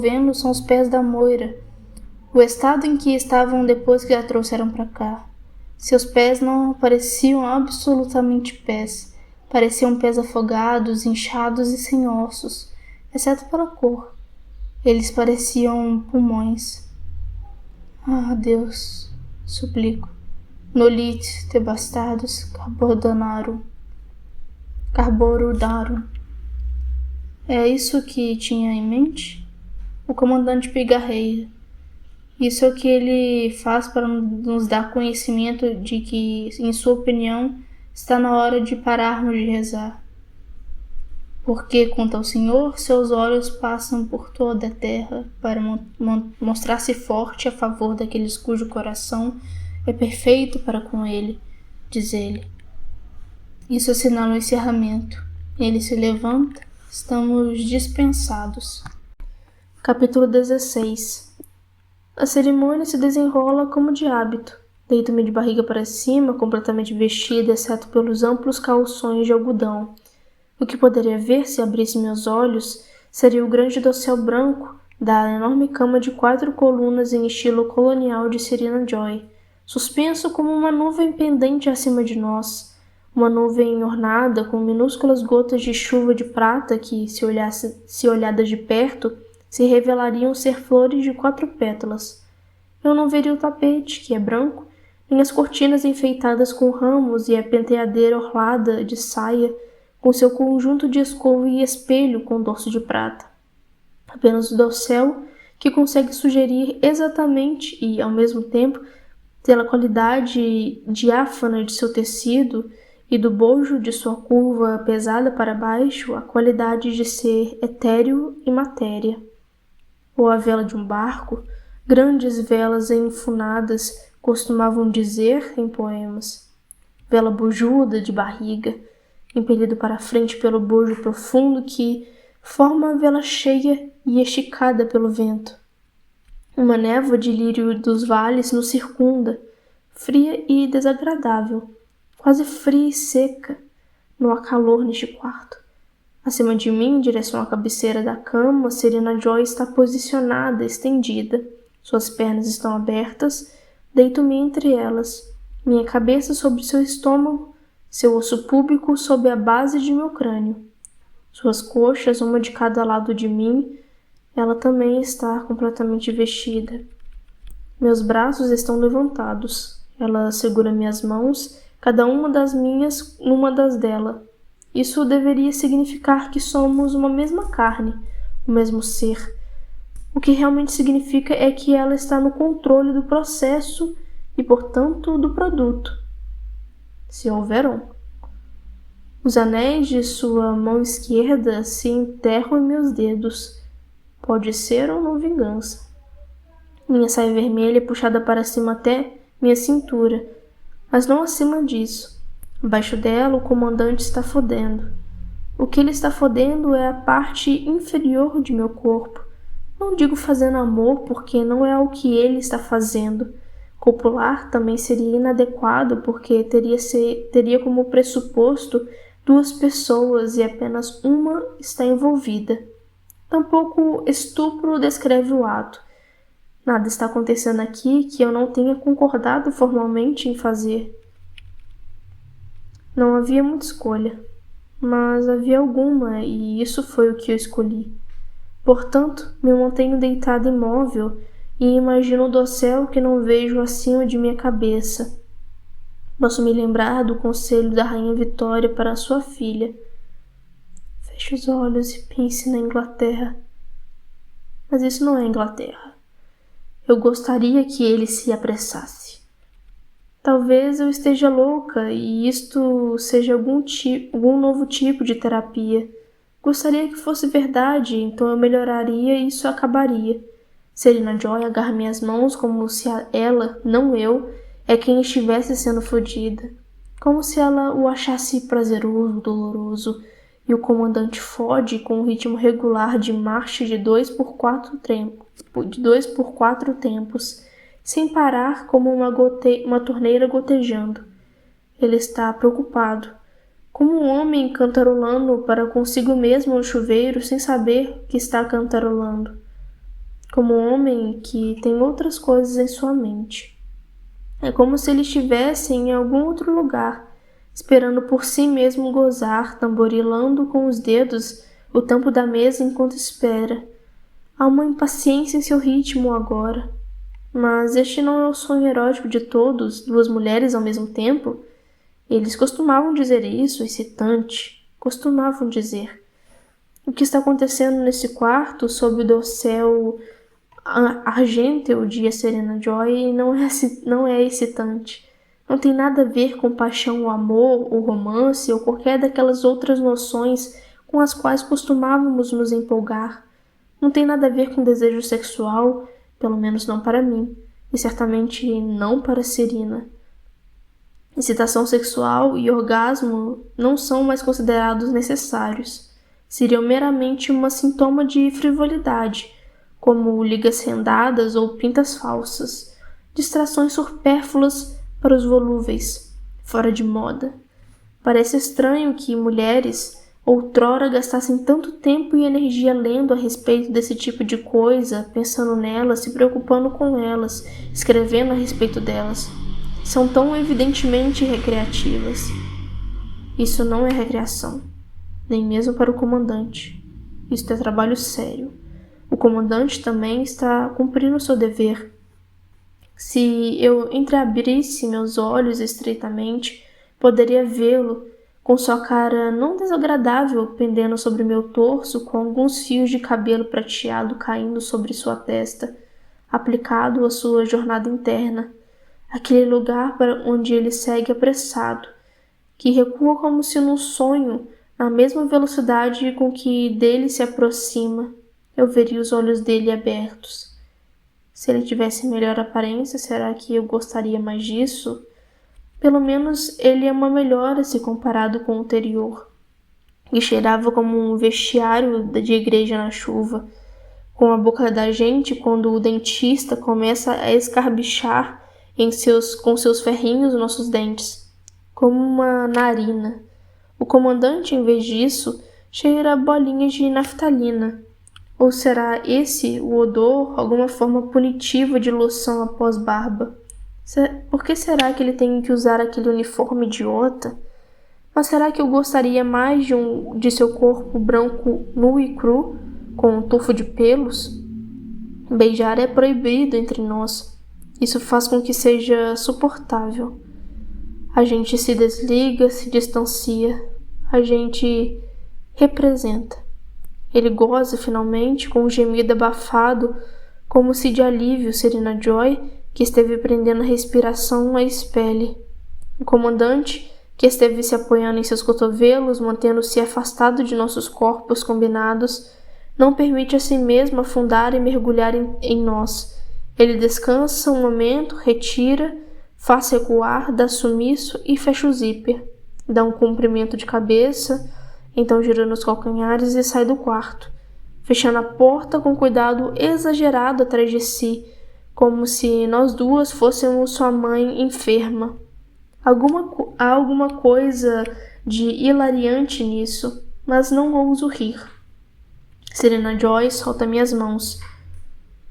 vendo são os pés da Moira. O estado em que estavam depois que a trouxeram para cá. Seus pés não pareciam absolutamente pés. Pareciam pés afogados, inchados e sem ossos, exceto pela cor. Eles pareciam pulmões. Ah, Deus, suplico. Nolite te bastardos carborudarum. É isso que tinha em mente? O comandante pigarreia. Isso é o que ele faz para nos dar conhecimento de que, em sua opinião, está na hora de pararmos de rezar. Porque, quanto ao Senhor, seus olhos passam por toda a terra para mostrar-se forte a favor daqueles cujo coração é perfeito para com ele, diz ele. Isso assinala o encerramento. Ele se levanta, estamos dispensados. Capítulo 16. A cerimônia se desenrola como de hábito. Deito-me de barriga para cima, completamente vestida, exceto pelos amplos calções de algodão. O que poderia ver se abrisse meus olhos seria o grande dossel branco da enorme cama de 4 colunas em estilo colonial de Serena Joy, suspenso como uma nuvem pendente acima de nós, uma nuvem ornada com minúsculas gotas de chuva de prata que, se olhadas de perto, se revelariam ser flores de 4 pétalas. Eu não veria o tapete, que é branco, nem as cortinas enfeitadas com ramos e a penteadeira orlada de saia, com seu conjunto de escova e espelho com dorso de prata. Apenas o dossel, que consegue sugerir exatamente e, ao mesmo tempo, pela qualidade diáfana de seu tecido e do bojo de sua curva pesada para baixo, a qualidade de ser etéreo e matéria. Ou a vela de um barco, grandes velas enfunadas costumavam dizer em poemas. Vela bujuda de barriga, impelido para a frente pelo bojo profundo que forma a vela cheia e esticada pelo vento. Uma névoa de lírio dos vales nos circunda, fria e desagradável, quase fria e seca. Não há calor neste quarto. Acima de mim, em direção à cabeceira da cama, Serena Joy está posicionada, estendida. Suas pernas estão abertas, deito-me entre elas, minha cabeça sobre seu estômago, seu osso púbico sob a base de meu crânio. Suas coxas, uma de cada lado de mim, ela também está completamente vestida. Meus braços estão levantados. Ela segura minhas mãos, cada uma das minhas numa das dela. Isso deveria significar que somos uma mesma carne, o mesmo ser. O que realmente significa é que ela está no controle do processo e, portanto, do produto. Se houver um. Os anéis de sua mão esquerda se enterram em meus dedos. Pode ser ou não vingança. Minha saia vermelha é puxada para cima até minha cintura, mas não acima disso. Abaixo dela, o comandante está fodendo. O que ele está fodendo é a parte inferior de meu corpo. Não digo fazendo amor, porque não é o que ele está fazendo. Copular também seria inadequado, porque teria como pressuposto duas pessoas e apenas uma está envolvida. Tampouco estupro descreve o ato. Nada está acontecendo aqui que eu não tenha concordado formalmente em fazer. Não havia muita escolha, mas havia alguma e isso foi o que eu escolhi. Portanto, me mantenho deitado imóvel e imagino o dossel que não vejo acima de minha cabeça. Posso me lembrar do conselho da Rainha Vitória para sua filha. Feche os olhos e pense na Inglaterra. Mas isso não é Inglaterra. Eu gostaria que ele se apressasse. Talvez eu esteja louca e isto seja algum novo tipo de terapia. Gostaria que fosse verdade, então eu melhoraria e isso acabaria. Serena Joy agarra minhas mãos como se ela, não eu, é quem estivesse sendo fodida. Como se ela o achasse prazeroso, doloroso, e o comandante fode com um ritmo regular de marcha de 2 por 4 tempos, sem parar como uma torneira gotejando. Ele está preocupado, como um homem cantarolando para consigo mesmo no chuveiro sem saber que está cantarolando, como um homem que tem outras coisas em sua mente. É como se ele estivesse em algum outro lugar, esperando por si mesmo gozar, tamborilando com os dedos o tampo da mesa enquanto espera. Há uma impaciência em seu ritmo agora. Mas este não é o sonho erótico de todos, duas mulheres ao mesmo tempo? Eles costumavam dizer isso, excitante. Costumavam dizer. O que está acontecendo nesse quarto, sob o dossel argênteo de Serena Joy, não é excitante. Não tem nada a ver com paixão, o amor, o romance ou qualquer daquelas outras noções com as quais costumávamos nos empolgar. Não tem nada a ver com desejo sexual, pelo menos não para mim, e certamente não para Serena. Excitação sexual e orgasmo não são mais considerados necessários. Seriam meramente um sintoma de frivolidade, como ligas rendadas ou pintas falsas, distrações supérfluas para os volúveis, fora de moda. Parece estranho que mulheres outrora gastassem tanto tempo e energia lendo a respeito desse tipo de coisa, pensando nelas, se preocupando com elas, escrevendo a respeito delas. São tão evidentemente recreativas. Isso não é recreação, nem mesmo para o comandante. Isto é trabalho sério. O comandante também está cumprindo seu dever. Se eu entreabrisse meus olhos estreitamente, poderia vê-lo com sua cara não desagradável pendendo sobre meu torso, com alguns fios de cabelo prateado caindo sobre sua testa, aplicado à sua jornada interna, aquele lugar para onde ele segue apressado, que recua como se num sonho, na mesma velocidade com que dele se aproxima. Eu veria os olhos dele abertos. Se ele tivesse melhor aparência, será que eu gostaria mais disso? Pelo menos ele é uma melhora se comparado com o anterior, e cheirava como um vestiário de igreja na chuva, com a boca da gente quando o dentista começa a escarbichar com seus ferrinhos nossos dentes, como uma narina. O comandante, em vez disso, cheira bolinhas de naftalina. Ou será esse o odor, alguma forma punitiva de loção após barba? Por que será que ele tem que usar aquele uniforme idiota? Mas será que eu gostaria mais de seu corpo branco nu e cru, com um tufo de pelos? Beijar é proibido entre nós. Isso faz com que seja suportável. A gente se desliga, se distancia. A gente representa. Ele goza finalmente com um gemido abafado, como se de alívio Serena Joy, que esteve prendendo a respiração, a expele. O comandante, que esteve se apoiando em seus cotovelos, mantendo-se afastado de nossos corpos combinados, não permite a si mesmo afundar e mergulhar em nós. Ele descansa um momento, retira, faz recuar, dá sumiço e fecha o zíper. Dá um comprimento de cabeça, então gira nos calcanhares e sai do quarto, fechando a porta com cuidado exagerado atrás de si, como se nós duas fôssemos sua mãe enferma. Há alguma coisa de hilariante nisso, mas não ouso rir. Serena Joy solta minhas mãos.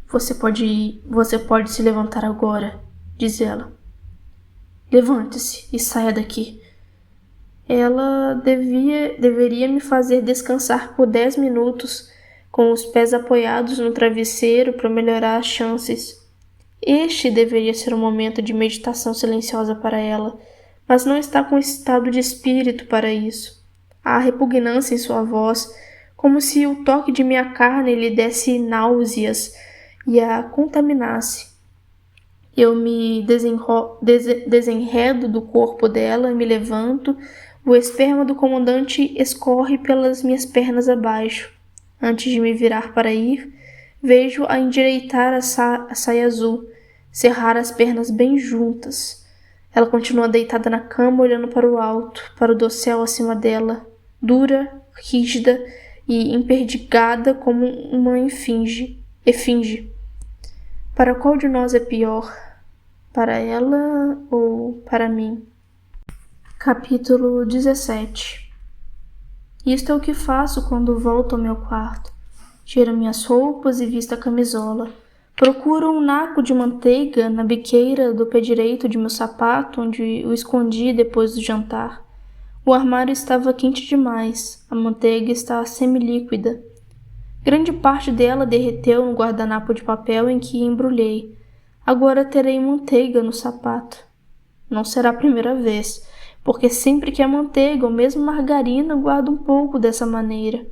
Você pode se levantar agora, diz ela. Levante-se e saia daqui. Ela deveria me fazer descansar por 10 minutos, com os pés apoiados no travesseiro para melhorar as chances. Este deveria ser um momento de meditação silenciosa para ela, mas não está com estado de espírito para isso. Há repugnância em sua voz, como se o toque de minha carne lhe desse náuseas e a contaminasse. Eu me desenredo do corpo dela e me levanto. O esperma do comandante escorre pelas minhas pernas abaixo. Antes de me virar para ir, vejo-a endireitar a saia azul, cerrar as pernas bem juntas. Ela continua deitada na cama, olhando para o alto, para o dossel acima dela, dura, rígida e emperdigada como uma esfinge. Para qual de nós é pior? Para ela ou para mim? Capítulo 17. Isto é o que faço quando volto ao meu quarto. Tiro minhas roupas e visto a camisola. Procuro um naco de manteiga na biqueira do pé direito de meu sapato, onde o escondi depois do jantar. O armário estava quente demais. A manteiga está semilíquida. Grande parte dela derreteu no guardanapo de papel em que embrulhei. Agora terei manteiga no sapato. Não será a primeira vez, porque sempre que há manteiga ou mesmo margarina, guardo um pouco dessa maneira.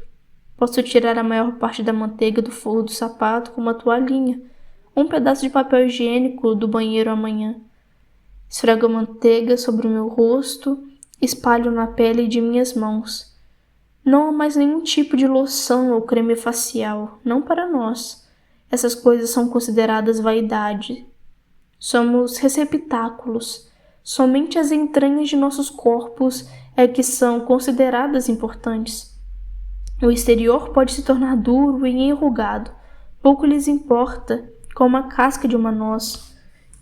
Posso tirar a maior parte da manteiga do forro do sapato com uma toalhinha, um pedaço de papel higiênico do banheiro amanhã. Esfrego a manteiga sobre o meu rosto, espalho na pele de minhas mãos. Não há mais nenhum tipo de loção ou creme facial, não para nós. Essas coisas são consideradas vaidade. Somos receptáculos. Somente as entranhas de nossos corpos é que são consideradas importantes. O exterior pode se tornar duro e enrugado. Pouco lhes importa, como a casca de uma noz.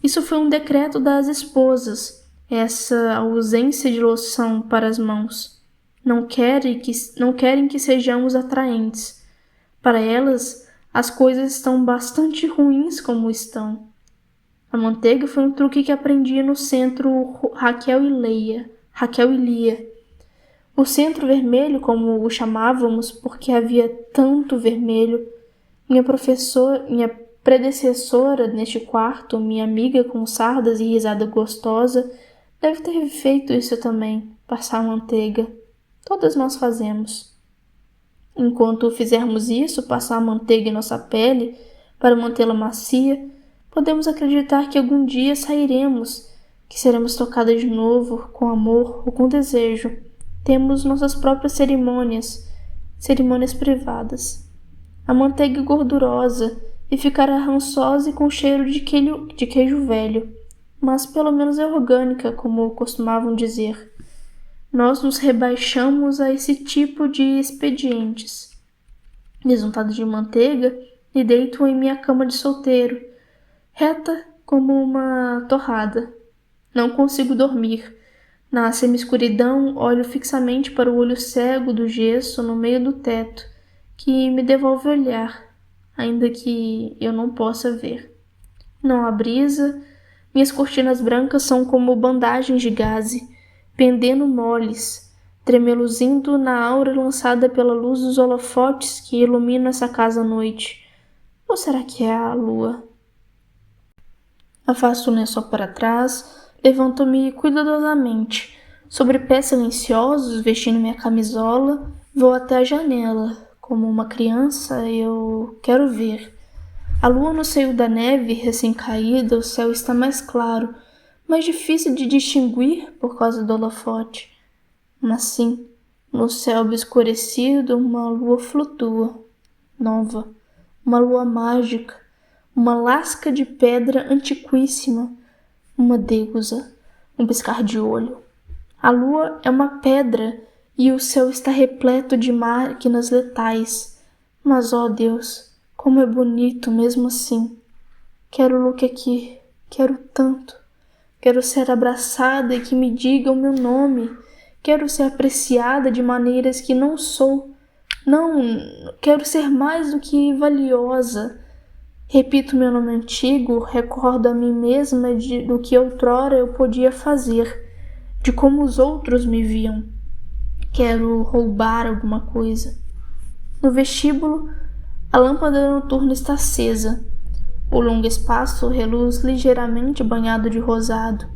Isso foi um decreto das esposas, essa ausência de loção para as mãos. Não querem que sejamos atraentes. Para elas, as coisas estão bastante ruins como estão. A manteiga foi um truque que aprendi no centro Raquel e Lia. O centro vermelho, como o chamávamos, porque havia tanto vermelho. Minha predecessora neste quarto, minha amiga com sardas e risada gostosa, deve ter feito isso também, passar manteiga. Todas nós fazemos. Enquanto fizermos isso, passar a manteiga em nossa pele para mantê-la macia, podemos acreditar que algum dia sairemos, que seremos tocadas de novo, com amor ou com desejo. Temos nossas próprias cerimônias privadas. A manteiga é gordurosa e ficará rançosa e com cheiro de queijo velho, mas pelo menos é orgânica, como costumavam dizer. Nós nos rebaixamos a esse tipo de expedientes. Desuntado de manteiga, e deito em minha cama de solteiro, reta como uma torrada. Não consigo dormir. Na semi-escuridão, olho fixamente para o olho cego do gesso no meio do teto, que me devolve o olhar, ainda que eu não possa ver. Não há brisa, minhas cortinas brancas são como bandagens de gaze, pendendo moles, tremeluzindo na aura lançada pela luz dos holofotes que iluminam essa casa à noite. Ou será que é a lua? Afasto o lençol para trás, levanto-me cuidadosamente. Sobre pés silenciosos, vestindo minha camisola, vou até a janela. Como uma criança, eu quero ver. A lua no seio da neve recém-caída, o céu está mais claro, mais difícil de distinguir por causa do holofote. Mas sim, no céu obscurecido, uma lua flutua, nova, uma lua mágica, uma lasca de pedra antiquíssima, uma deusa, um piscar de olho. A lua é uma pedra e o céu está repleto de máquinas letais. Mas, ó Deus, como é bonito mesmo assim. Quero o Luke aqui, quero tanto. Quero ser abraçada e que me digam meu nome. Quero ser apreciada de maneiras que não sou. Não, quero ser mais do que valiosa. Repito meu nome antigo, recordo a mim mesma do que outrora eu podia fazer, de como os outros me viam. Quero roubar alguma coisa. No vestíbulo, a lâmpada noturna está acesa. O longo espaço reluz ligeiramente banhado de rosado.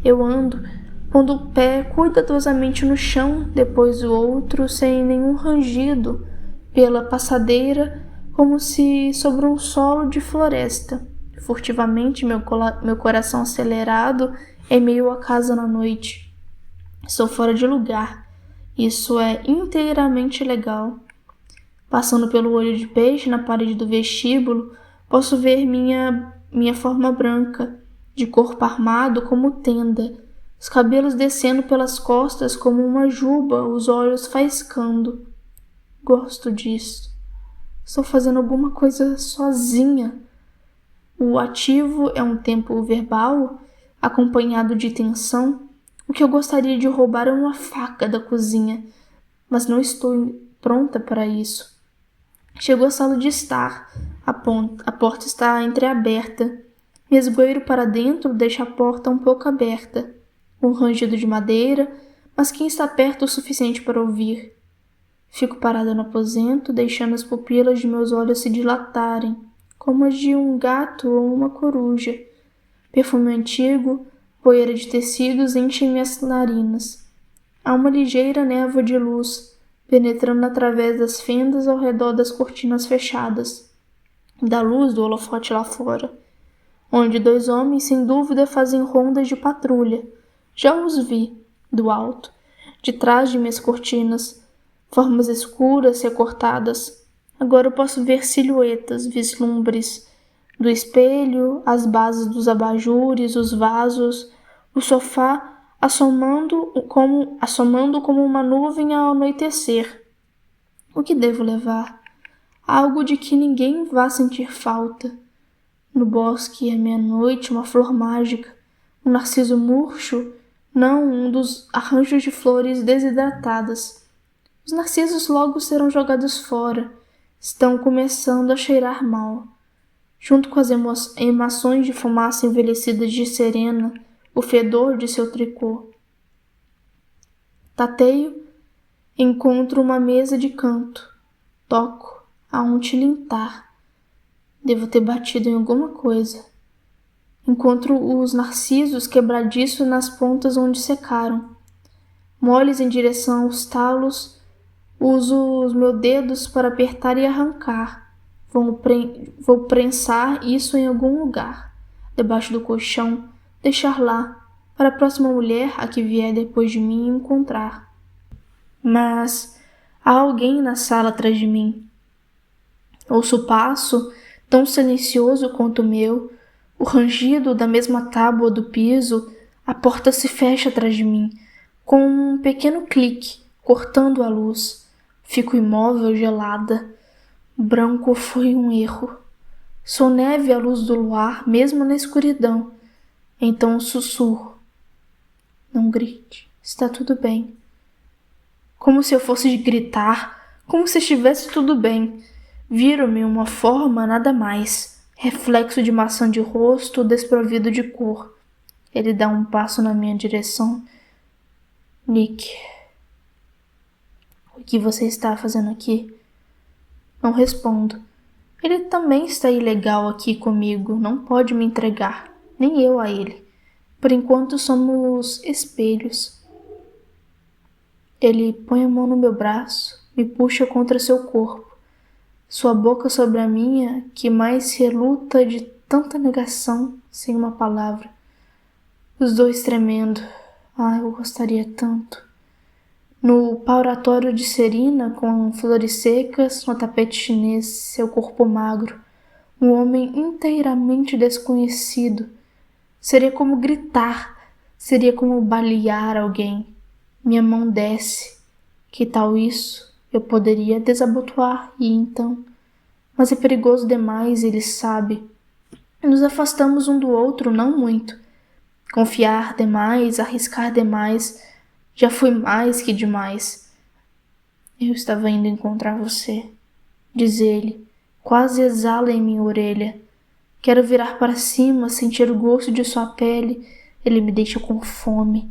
Eu ando, pondo o pé cuidadosamente no chão, depois o outro, sem nenhum rangido, pela passadeira, como se sobre um solo de floresta. Furtivamente, meu coração acelerado em meio à casa na noite. Estou fora de lugar. Isso é inteiramente legal. Passando pelo olho de peixe na parede do vestíbulo, posso ver minha forma branca, de corpo armado como tenda, os cabelos descendo pelas costas como uma juba, os olhos faiscando. Gosto disso. Estou fazendo alguma coisa sozinha. O ativo é um tempo verbal, acompanhado de tensão. O que eu gostaria de roubar é uma faca da cozinha, mas não estou pronta para isso. Chegou à sala de estar. A porta está entreaberta. Me esgueiro para dentro, deixo a porta um pouco aberta. Um rangido de madeira, mas quem está perto o suficiente para ouvir? Fico parada no aposento, deixando as pupilas de meus olhos se dilatarem, como as de um gato ou uma coruja. Perfume antigo, poeira de tecidos enchem minhas narinas. Há uma ligeira névoa de luz, penetrando através das fendas ao redor das cortinas fechadas, da luz do holofote lá fora, onde 2 homens sem dúvida fazem rondas de patrulha. Já os vi, do alto, de trás de minhas cortinas, formas escuras recortadas. Agora eu posso ver silhuetas, vislumbres, do espelho, as bases dos abajures, os vasos, o sofá assomando como uma nuvem ao anoitecer. O que devo levar? Algo de que ninguém vá sentir falta. No bosque, à meia-noite, uma flor mágica, um narciso murcho, não um dos arranjos de flores desidratadas. Os narcisos logo serão jogados fora. Estão começando a cheirar mal. Junto com as emações de fumaça envelhecida de Serena, o fedor de seu tricô. Tateio, encontro uma mesa de canto. Toco, há um tilintar. Devo ter batido em alguma coisa. Encontro os narcisos quebradiços nas pontas onde secaram. Moles em direção aos talos, uso os meus dedos para apertar e arrancar. Vou prensar isso em algum lugar, debaixo do colchão, deixar lá, para a próxima mulher a que vier depois de mim encontrar. Mas há alguém na sala atrás de mim. Ouço o passo, tão silencioso quanto o meu, o rangido da mesma tábua do piso, a porta se fecha atrás de mim, com um pequeno clique, cortando a luz. Fico imóvel, gelada. O branco foi um erro. Sou neve à luz do luar, mesmo na escuridão. Então sussurro. Não grite, está tudo bem. Como se eu fosse gritar, como se estivesse tudo bem. Viro-me uma forma, nada mais. Reflexo de maçã de rosto, desprovido de cor. Ele dá um passo na minha direção. Nick, o que você está fazendo aqui? Não respondo. Ele também está ilegal aqui comigo, não pode me entregar, nem eu a ele. Por enquanto somos espelhos. Ele põe a mão no meu braço, me puxa contra seu corpo. Sua boca sobre a minha, que mais reluta de tanta negação, sem uma palavra. Os dois tremendo. Ah, eu gostaria tanto. No pauratório de Serena, com flores secas, no tapete chinês, seu corpo magro, um homem inteiramente desconhecido. Seria como gritar, seria como balear alguém. Minha mão desce. Que tal isso? Eu poderia desabotoar e então... Mas é perigoso demais, ele sabe. Nos afastamos um do outro não muito. Confiar demais, arriscar demais, já foi mais que demais. Eu estava indo encontrar você, diz ele, quase exala em minha orelha. Quero virar para cima, sentir o gosto de sua pele, ele me deixa com fome.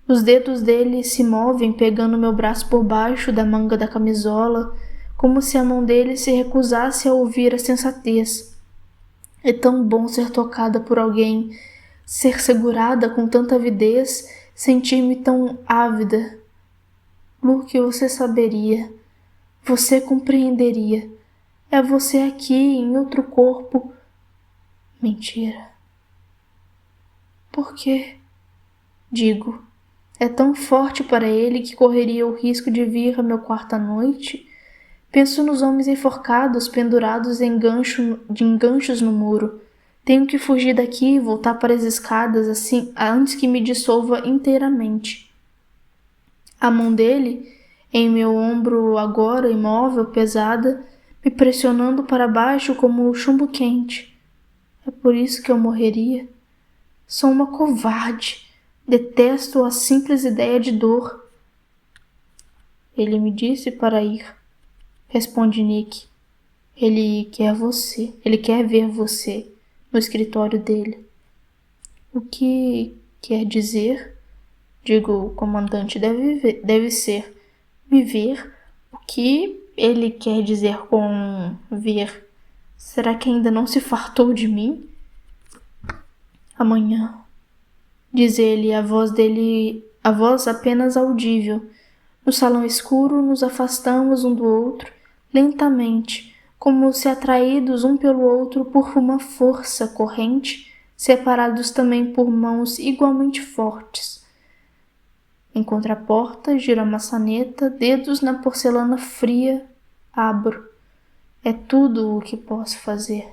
Os dedos dele se movem pegando meu braço por baixo da manga da camisola, como se a mão dele se recusasse a ouvir a sensatez. É tão bom ser tocada por alguém, ser segurada com tanta avidez, sentir-me tão ávida. Luke, você saberia, você compreenderia. É você aqui, em outro corpo. Mentira. Por quê? Digo. É tão forte para ele que correria o risco de vir a meu quarto à noite? Penso nos homens enforcados, pendurados em ganchos no muro. Tenho que fugir daqui e voltar para as escadas assim antes que me dissolva inteiramente. A mão dele, em meu ombro agora imóvel, pesada, me pressionando para baixo como um chumbo quente. É por isso que eu morreria. Sou uma covarde. Detesto a simples ideia de dor. Ele me disse para ir, responde Nick. Ele quer ver você no escritório dele. O que quer dizer? Digo, o comandante deve ser me ver. O que ele quer dizer com ver? Será que ainda não se fartou de mim? Amanhã, diz ele, a voz apenas audível. No salão escuro, nos afastamos um do outro, lentamente, como se atraídos um pelo outro por uma força corrente, separados também por mãos igualmente fortes. Encontro a porta, giro a maçaneta, dedos na porcelana fria, abro. É tudo o que posso fazer.